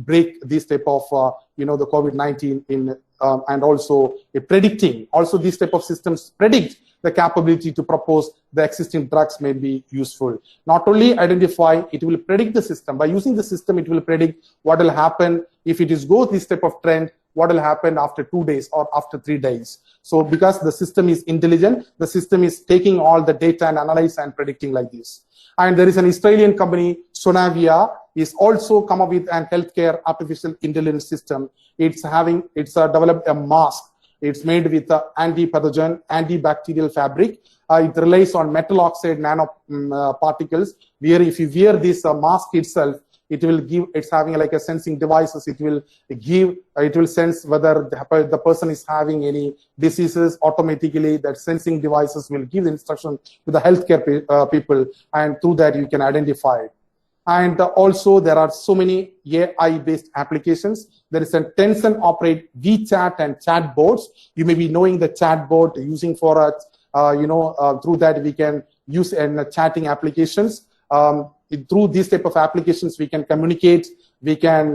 [SPEAKER 1] break this type of the COVID-19 in and also predicting. Also, these type of systems predict the capability to propose the existing drugs may be useful. Not only identify, it will predict the system. By using the system, it will predict what will happen if it is this type of trend, what will happen after 2 days or after 3 days. So because the system is intelligent, the system is taking all the data and analyze and predicting like this. And there is an Australian company, Sonavia, is also come up with an healthcare artificial intelligence system. It's developed a mask. It's made with anti-pathogen, antibacterial fabric. It relies on metal oxide nanoparticles, where if you wear this mask itself, it will give, it's having like a sensing devices. It will sense whether the person is having any diseases. Automatically, that sensing devices will give instruction to the healthcare people, and through that you can identify it. And also there are so many AI-based applications. There is a Tencent operate WeChat and chatbots. You may be knowing the chatbot using for through that we can use in chatting applications. Through these type of applications, we can communicate. We can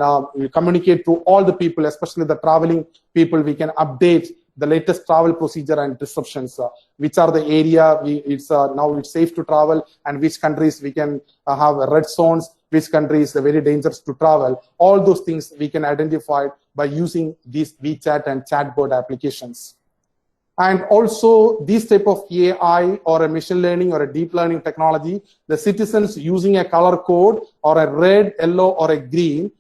[SPEAKER 1] communicate to all the people, especially the traveling people. We can update the latest travel procedure and disruptions, which are the area now it's safe to travel, and which countries we can have red zones, which countries are very dangerous to travel. All those things we can identify by using these WeChat and chatbot applications. And also this type of AI or a machine learning or a deep learning technology, the citizens using a color code or a red, yellow, or a green,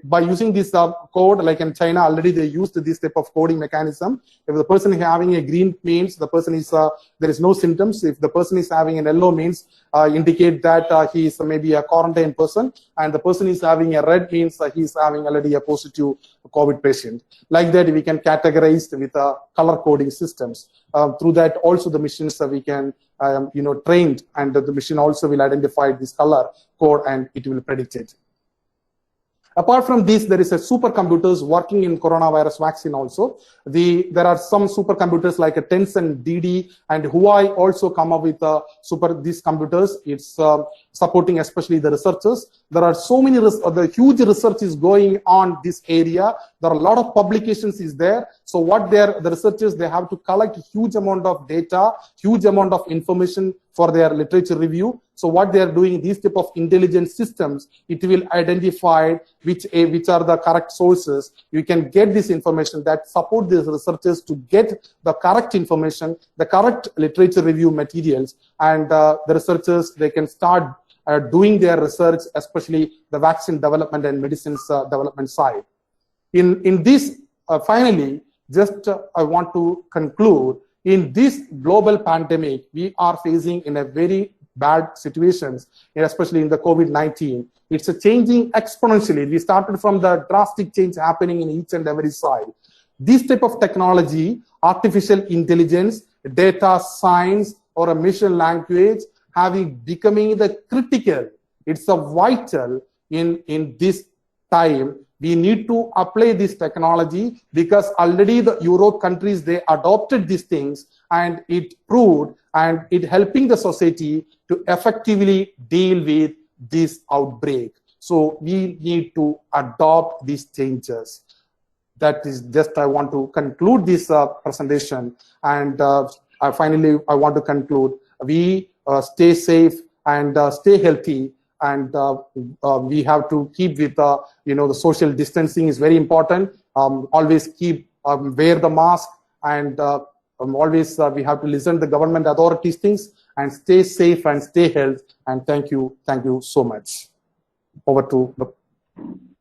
[SPEAKER 1] by using this code, like in China, already they used this type of coding mechanism. If the person is having a green means the person is, there is no symptoms. If the person is having an yellow means indicate that he is maybe a quarantine person, and the person is having a red means he is having already a positive COVID patient. Like that, we can categorize with color coding systems. Through that, also the machines we can, trained, and the machine also will identify this color code and it will predict it. Apart from this, there is a supercomputers working in coronavirus vaccine also. There are some supercomputers like a Tencent, DD, and Huawei also come up with these computers. It's supporting especially the researchers. There are so many, the huge research is going on this area. There are a lot of publications is there. So what the researchers, they have to collect a huge amount of data, huge amount of information for their literature review. So what they are doing, these type of intelligence systems, it will identify which are the correct sources. You can get this information that support these researchers to get the correct information, the correct literature review materials, and the researchers, they can start doing their research, especially the vaccine development and medicines development side. In this, finally, just I want to conclude, in this global pandemic, we are facing in a very bad situations, especially in the COVID-19. It's changing exponentially. We started from the drastic change happening in each and every side. This type of technology, artificial intelligence, data science, or a machine language, becoming the critical. It's a vital in this time. We need to apply this technology because already the Europe countries, they adopted these things and it proved and it helping the society to effectively deal with this outbreak. So we need to adopt these changes. That is just, I want to conclude this presentation. And finally, I want to conclude, we stay safe and stay healthy. And we have to keep with, the social distancing is very important. Always wear the mask, and always we have to listen to the government authorities things, and stay safe and stay healthy. And thank you so much. Over to the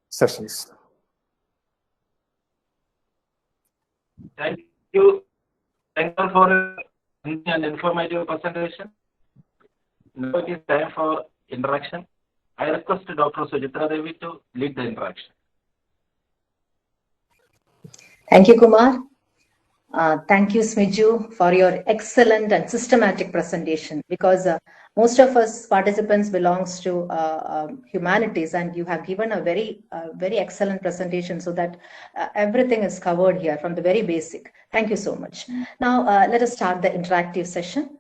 [SPEAKER 1] sessions.
[SPEAKER 3] Thank you. Thank you for an informative presentation. Now it is time for interaction. I request Dr. Sujitra Devi to lead the interaction.
[SPEAKER 2] Thank you, Kumar. Thank you, Smiju, for your excellent and systematic presentation, because most of us participants belongs to humanities, and you have given a very excellent presentation so that everything is covered here from the very basic. Thank you so much. Now, let us start the interactive session.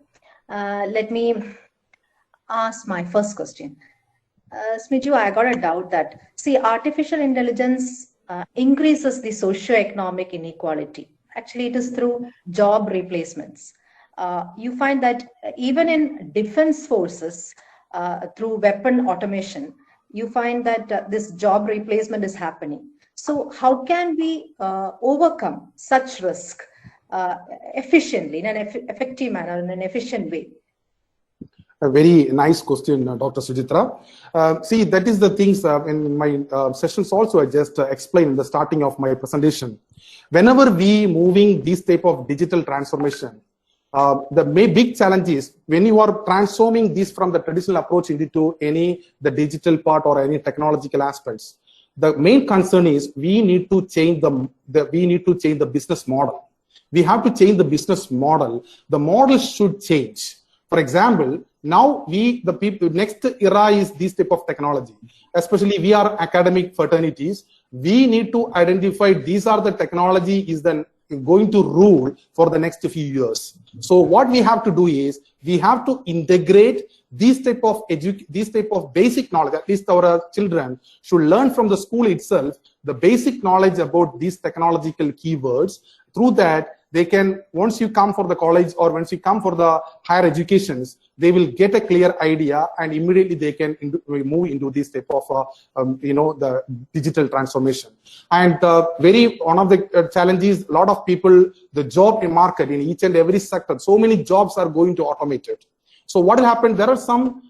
[SPEAKER 2] Let me ask my first question. Smiju, I got a doubt that, see, artificial intelligence increases the socio-economic inequality. Actually, it is through job replacements. You find that even in defense forces, through weapon automation, you find that this job replacement is happening. So how can we overcome such risk efficiently, in an effective manner, in an efficient way?
[SPEAKER 1] A very nice question, Dr. Sujitra. See, that is the things in my sessions also I just explained in the starting of my presentation. Whenever we moving this type of digital transformation, the big challenge is when you are transforming this from the traditional approach into the digital part or any technological aspects. The main concern is we need to change the business model. We have to change the business model. The model should change. For example, now next era is this type of technology. Especially we are academic fraternities. We need to identify these are the technology is then going to rule for the next few years. So what we have to do is we have to integrate this type of basic knowledge. At least our children should learn from the school itself the basic knowledge about these technological keywords. Through that, they can, once you come for the college or once you come for the higher educations, they will get a clear idea and immediately they can move into this type of, the digital transformation. And one of the challenges, a lot of people, the job market in each and every sector, so many jobs are going to automated. So what will happen? There are some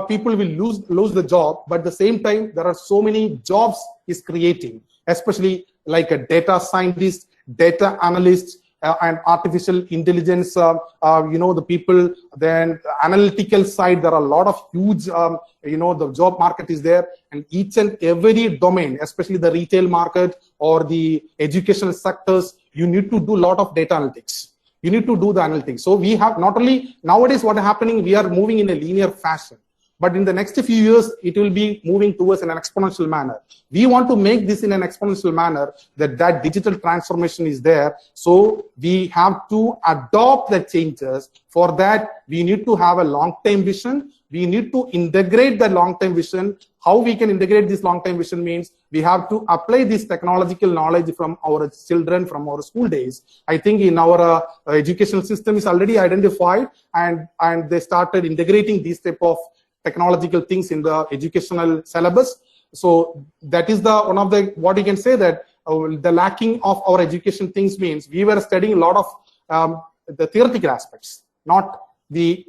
[SPEAKER 1] people will lose the job, but at the same time, there are so many jobs is creating, especially like a data scientist, data analyst, and artificial intelligence, the people, then the analytical side, there are a lot of huge, the job market is there, and each and every domain, especially the retail market or the educational sectors, you need to do a lot of data analytics. You need to do the analytics. So we have not only, nowadays what is happening, we are moving in a linear fashion. but in the next few years, it will be moving towards an exponential manner. We want to make this in an exponential manner, that digital transformation is there. So we have to adopt the changes. For that, we need to have a long-term vision. We need to integrate the long-term vision. How we can integrate this long-term vision means we have to apply this technological knowledge from our children, from our school days. I think in our educational system is already identified, and they started integrating these type of technological things in the educational syllabus. So that is one of the, what you can say, that the lacking of our education things means we were studying a lot of the theoretical aspects, not the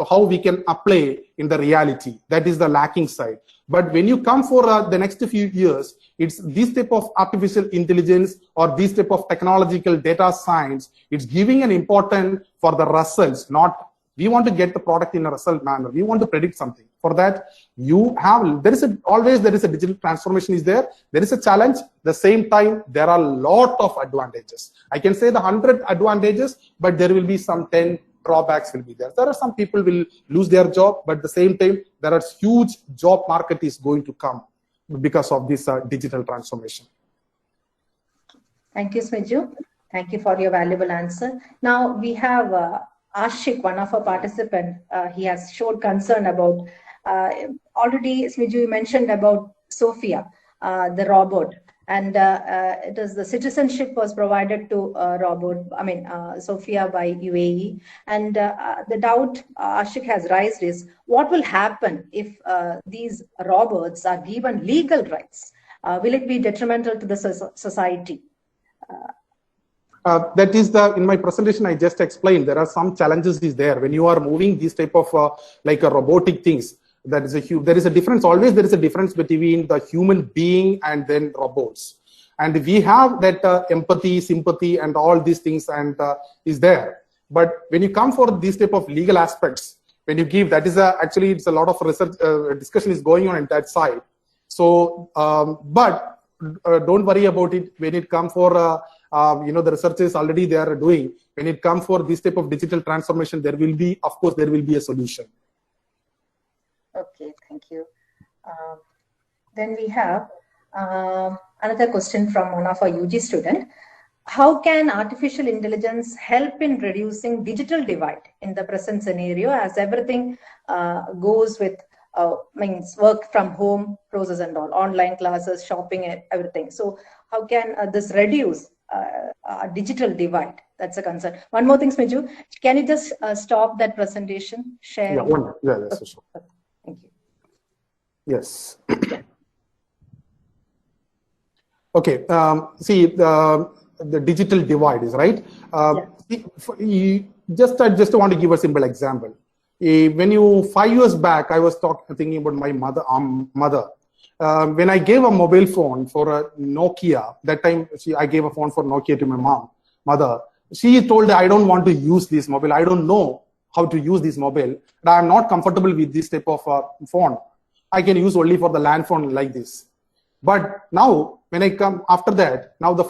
[SPEAKER 1] how we can apply in the reality. That is the lacking side. But when you come for the next few years, it's this type of artificial intelligence or this type of technological data science. It's giving an important for the results. Not we want to get the product in a result manner. We want to predict something. For that, there is a digital transformation is there. There is a challenge. The same time, there are a lot of advantages. I can say the 100 advantages, but there will be some 10 drawbacks will be there. There are some people will lose their job, but at the same time, there are huge job market is going to come because of this digital transformation.
[SPEAKER 2] Thank you, Smiju. Thank you for your valuable answer. Now we have Ashik, one of our participants. He has showed concern about, already Smiju, you mentioned about Sophia, the robot. And it is the citizenship was provided to Sophia by UAE. And the doubt Ashik has raised is, what will happen if these robots are given legal rights? Will it be detrimental to the society?
[SPEAKER 1] That is in my presentation I just explained. There are some challenges is there when you are moving these type of robotic things. There is a difference. Always there is a difference between the human being and then robots. And we have that empathy, sympathy, and all these things and is there. But when you come for these type of legal aspects, when you give, that is actually it's a lot of research discussion is going on that side. So, but don't worry about it. When it comes for the researchers already they are doing. When it comes for this type of digital transformation, there will be, of course, there will be a solution.
[SPEAKER 2] Okay, thank you. Then we have another question from one of our UG students. How can artificial intelligence help in reducing digital divide in the present scenario, as everything goes with means work from home process and all, online classes, shopping, and everything. So how can this reduce digital divide? That's a concern. One more thing, Smiju, can you just stop that presentation? Share.
[SPEAKER 1] Yeah, that's for sure.
[SPEAKER 2] Thank you.
[SPEAKER 1] Yes. Okay. See, the digital divide is right. I just want to give a simple example. When 5 years back, I was thinking about my mother. When I gave a mobile phone for a Nokia, that time I gave a phone for Nokia to my mother. She told, I don't want to use this mobile. I don't know how to use this mobile. And I'm not comfortable with this type of phone. I can use only for the land phone like this. But now, when I come after that, now after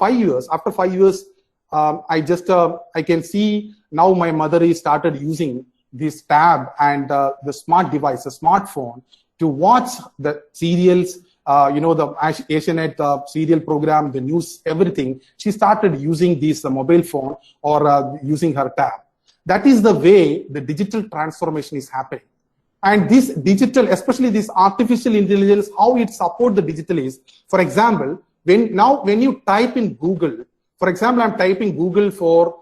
[SPEAKER 1] 5 years, I can see now my mother is started using this tab and the smart device, a smartphone, to watch the serials, the Asianet serial program, the news, everything. She started using this mobile phone or using her tab. That is the way the digital transformation is happening. And this digital, especially this artificial intelligence, how it supports the digital is, for example, when you type in Google, for example, I'm typing Google for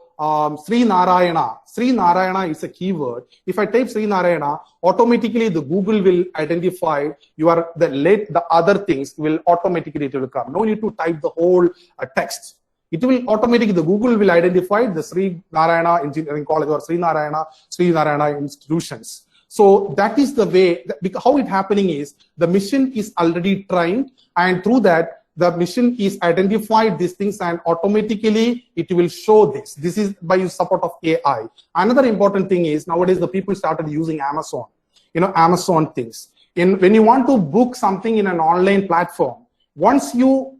[SPEAKER 1] Sri Narayana. Sri Narayana is a keyword. If I type Sri Narayana, automatically the Google will identify the other things will automatically it will come. No need to type the whole text. It will automatically, the Google will identify the Sri Narayana Engineering College or Sri Narayana institutions. So that is the way, how it happening is, the machine is already trained, and through that, the machine is identified these things and automatically it will show this. This is by support of AI. Another important thing is, nowadays the people started using Amazon, Amazon things. When you want to book something in an online platform, once you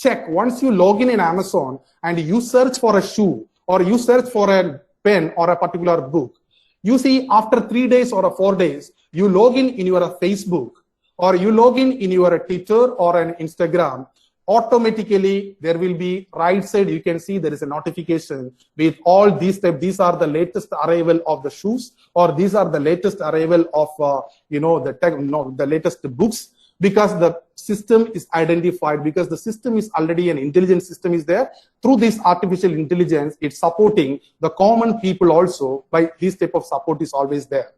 [SPEAKER 1] log in Amazon and you search for a shoe or you search for a pen or a particular book, you see after 3 days or 4 days, You log in your Facebook, or you log in your Twitter or an Instagram, automatically there will be right side, you can see there is a notification with all these types. These are the latest arrival of the shoes, or these are the latest arrival of the latest books, because the system is identified, because the system is already an intelligent system is there. Through this artificial intelligence, it's supporting the common people also. By this type of support is always there.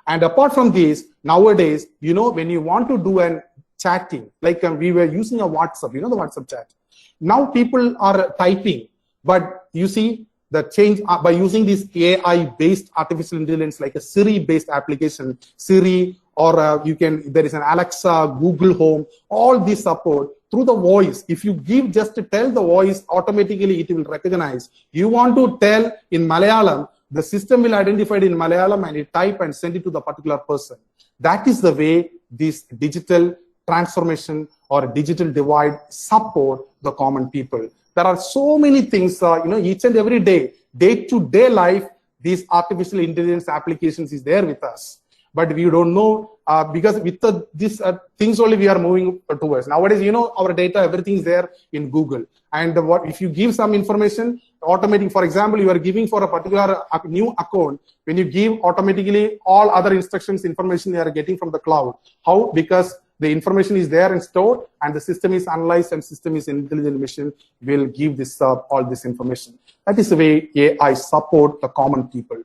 [SPEAKER 1] And apart from this, nowadays, when you want to do an chatting, like we were using a WhatsApp, the WhatsApp chat. Now people are typing, but you see the change by using this AI-based artificial intelligence, like a Siri-based application, Siri, or there is an Alexa, Google Home, all this support through the voice. If you just tell the voice, automatically it will recognize. You want to tell in Malayalam, the system will identify it in Malayalam and it type and send it to the particular person. That is the way this digital transformation or digital divide support the common people. There are so many things, each and every day-to-day life, these artificial intelligence applications is there with us. But we don't know, because with these things only we are moving towards. Nowadays, our data, everything is there in Google. And if you give some information, automating, for example, you are giving for a particular new account, when you give automatically all other instructions, information they are getting from the cloud. How? Because the information is there and stored, and the system is analyzed, and system is intelligent machine will give this all this information. That is the way AI support the common people.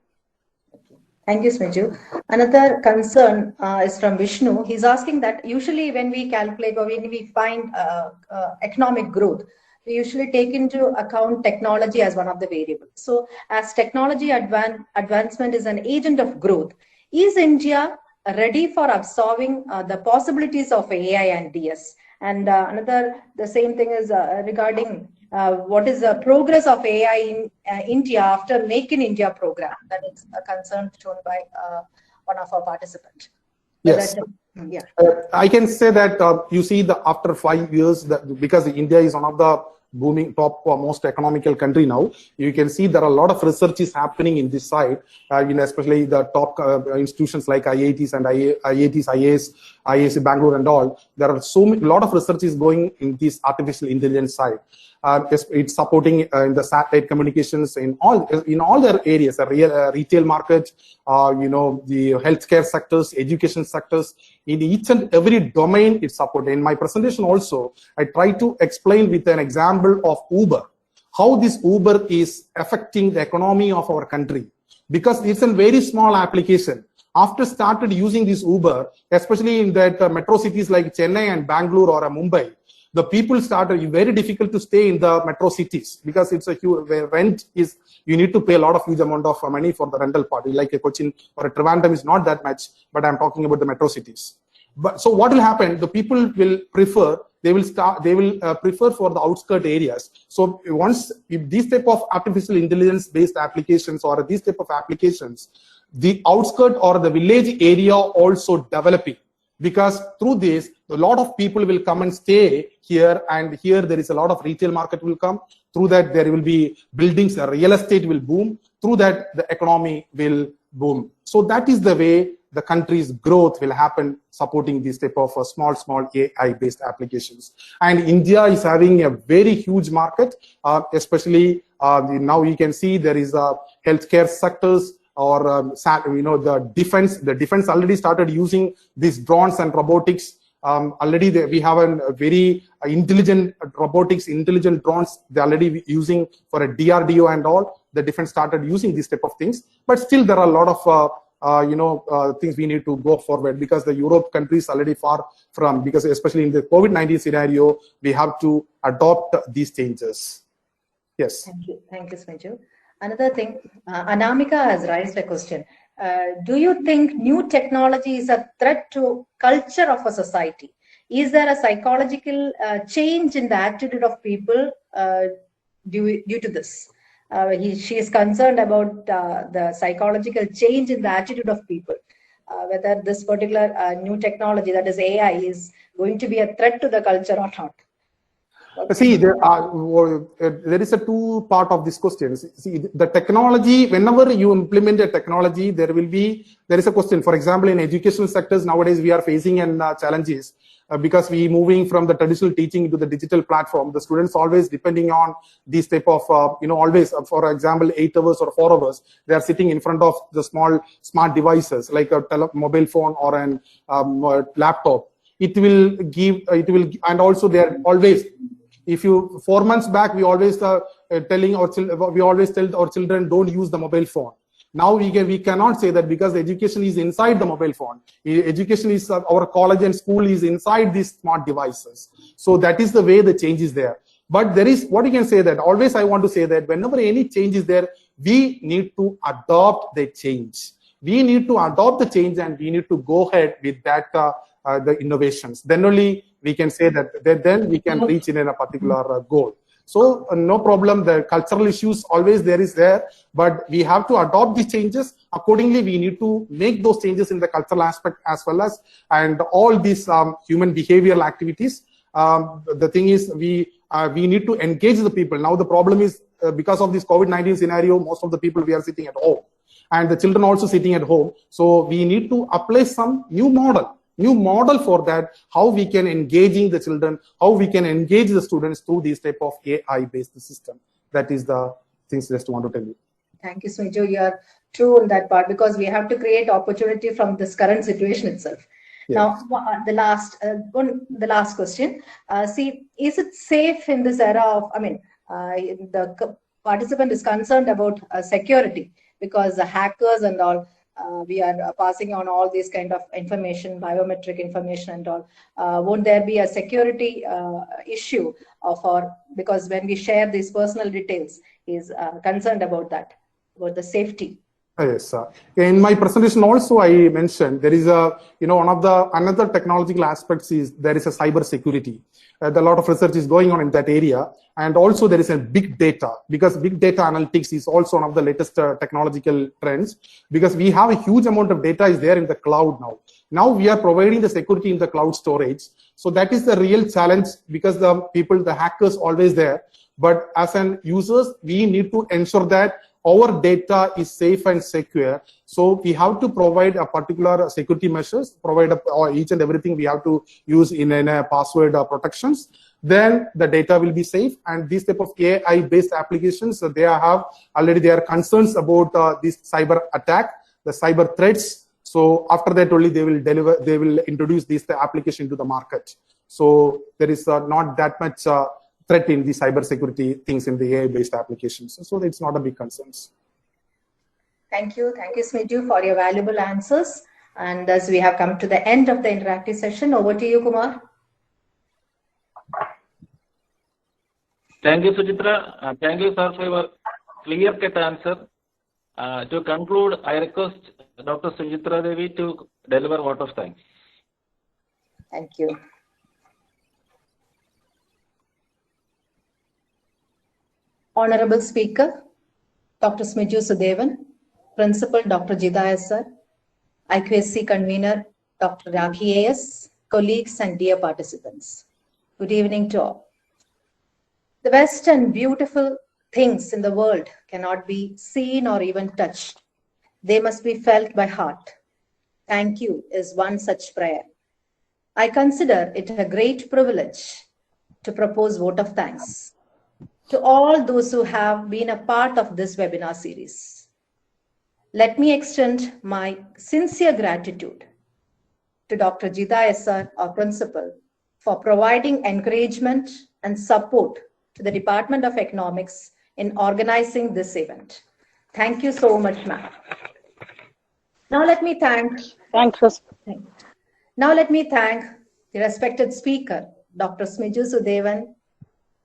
[SPEAKER 2] Thank you, Smiju. Another concern is from Vishnu. He's asking that usually when we calculate or when we find economic growth, we usually take into account technology as one of the variables. So as technology advancement is an agent of growth, is India ready for absorbing the possibilities of AI and DS? And the same thing is regarding what is the progress of AI in India after Make in India program? That is a concern shown by one of our participants.
[SPEAKER 1] Yes. I can say that you see after 5 years, because India is one of the booming top most economical country now, you can see there are a lot of research is happening in this side, especially the top institutions like IITs and IIS Bangalore and all. There are lot of research is going in this artificial intelligence side. It's supporting in the satellite communications in all their areas, the retail market, the healthcare sectors, education sectors. In each and every domain, it's supported. In my presentation also, I try to explain with an example of Uber, how this Uber is affecting the economy of our country. Because it's a very small application. After started using this Uber, especially in that metro cities like Chennai and Bangalore or Mumbai, the people started very difficult to stay in the metro cities, because it's a huge rent is, you need to pay a lot of huge amount of money for the rental part. Like a Cochin or a Trivandrum is not that much, but I'm talking about the metro cities. But so what will happen? The people will prefer, they will prefer for the outskirt areas. So if these type of artificial intelligence based applications or these type of applications, the outskirt or the village area also developing. Because through this, a lot of people will come and stay here, and here there is a lot of retail market will come. Through that, there will be buildings, real estate will boom. Through that, the economy will boom. So that is the way the country's growth will happen, supporting this type of small AI-based applications. And India is having a very huge market, especially now you can see there is healthcare sectors, or the defense already started using these drones and robotics. Already we have a very intelligent robotics, intelligent drones. They're already using for a DRDO and all. The defense started using these type of things, but still there are a lot of things we need to go forward, because the Europe countries already far from, because especially in the COVID-19 scenario, we have to adopt these changes. Yes.
[SPEAKER 2] Thank you, Smiju. Another thing, Anamika has raised a question. Do you think new technology is a threat to culture of a society? Is there a psychological change in the attitude of people due to this? She is concerned about the psychological change in the attitude of people, whether this particular new technology, that is AI, is going to be a threat to the culture or not.
[SPEAKER 1] See, there is a two part of this question. See, the technology, whenever you implement a technology, there is a question. For example, in educational sectors nowadays, we are facing challenges because we moving from the traditional teaching to the digital platform. The students always depending on these type of, always, for example, 8 hours or 4 hours, they are sitting in front of the small smart devices like a mobile phone or an laptop. It will, and also they are always, if you 4 months back, we always tell our children don't use the mobile phone. Now we cannot say that because the education is inside the mobile phone. Education is our college and school is inside these smart devices. So that is the way the change is there. But there is what you can say that always I want to say that whenever any change is there, we need to adopt the change. We need to adopt the change and we need to go ahead with that the innovations. Then only we can say that then we can reach in a particular goal. So no problem. The cultural issues always there, but we have to adopt these changes. Accordingly, we need to make those changes in the cultural aspect as well as and all these human behavioral activities. The thing is, we need to engage the people. Now the problem is because of this COVID-19 scenario, most of the people we are sitting at home, and the children also sitting at home. So we need to apply some new model for that, how we can engaging the children, how we can engage the students through these type of AI-based system. That is the things just want to tell you.
[SPEAKER 2] Thank you, Smiju. You are true in that part because we have to create opportunity from this current situation itself. Yeah. Now, the last question. See, is it safe in this era of, the participant is concerned about security because the hackers and all, we are passing on all these kind of information, biometric information and all. Won't there be a security issue because when we share these personal details, is concerned about that, about the safety?
[SPEAKER 1] Yes, in my presentation also I mentioned there is a, one of the another technological aspects is there is a cyber security. A lot of research is going on in that area, and also there is a big data, because big data analytics is also one of the latest technological trends, because we have a huge amount of data is there in the cloud now. Now we are providing the security in the cloud storage. So that is the real challenge, because the hackers always there. But as an users, we need to ensure that our data is safe and secure. So we have to provide a particular security measures, provide each and everything we have to use in a password protections. Then the data will be safe. And these type of AI-based applications, they have already their concerns about this cyber attack, the cyber threats. So after that only they will introduce this application to the market. So there is not that much threat in the cyber security things in the AI-based applications. So it's not a big concern.
[SPEAKER 2] Thank you, Smiju, for your valuable answers. And as we have come to the end of the interactive session, over to you, Kumar.
[SPEAKER 3] Thank you, Sujitra. Thank you, sir, for your clear-cut answer. To conclude, I request Dr. Sujitra Devi to deliver a vote of thanks.
[SPEAKER 2] Thank you. Honorable Speaker, Dr. Smiju Sudevan, Principal Dr. Jidayas sir, IQSC Convener Dr. Raghi AS, colleagues and dear participants. Good evening to all. The best and beautiful things in the world cannot be seen or even touched. They must be felt by heart. Thank you is one such prayer. I consider it a great privilege to propose vote of thanks to all those who have been a part of this webinar series. Let me extend my sincere gratitude to Dr. Jidayas sir, our principal, for providing encouragement and support to the Department of Economics in organizing this event. Thank you so much, ma'am. Now let me thank the respected speaker, Dr. Smiju Sudevan,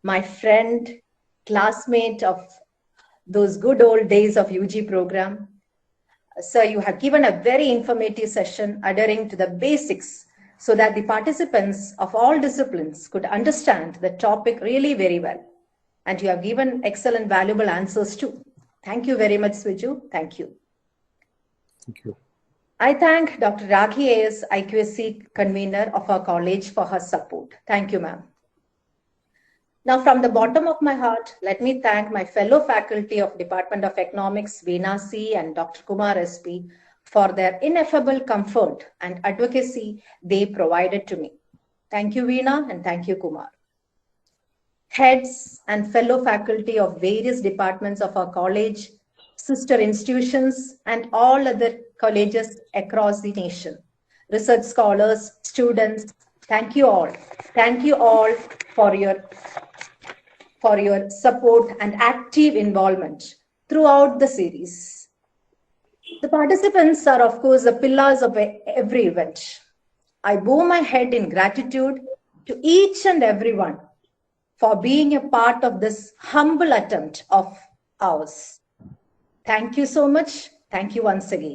[SPEAKER 2] my friend, classmate of those good old days of UG program. Sir, you have given a very informative session adhering to the basics so that the participants of all disciplines could understand the topic really very well. And you have given excellent, valuable answers too. Thank you very much, Smiju. Thank you.
[SPEAKER 1] Thank you.
[SPEAKER 2] I thank Dr. Raghi AS, IQSC convener of our college, for her support. Thank you, ma'am. Now, from the bottom of my heart, let me thank my fellow faculty of Department of Economics, Veena C. and Dr. Kumar SP, for their ineffable comfort and advocacy they provided to me. Thank you, Veena, and thank you, Kumar. Heads and fellow faculty of various departments of our college, sister institutions, and all other colleges across the nation. Research scholars, students, thank you all. Thank you all for your support and active involvement throughout the series. The participants are, of course, the pillars of every event. I bow my head in gratitude to each and everyone for being a part of this humble attempt of ours. Thank you so much. Thank you once again.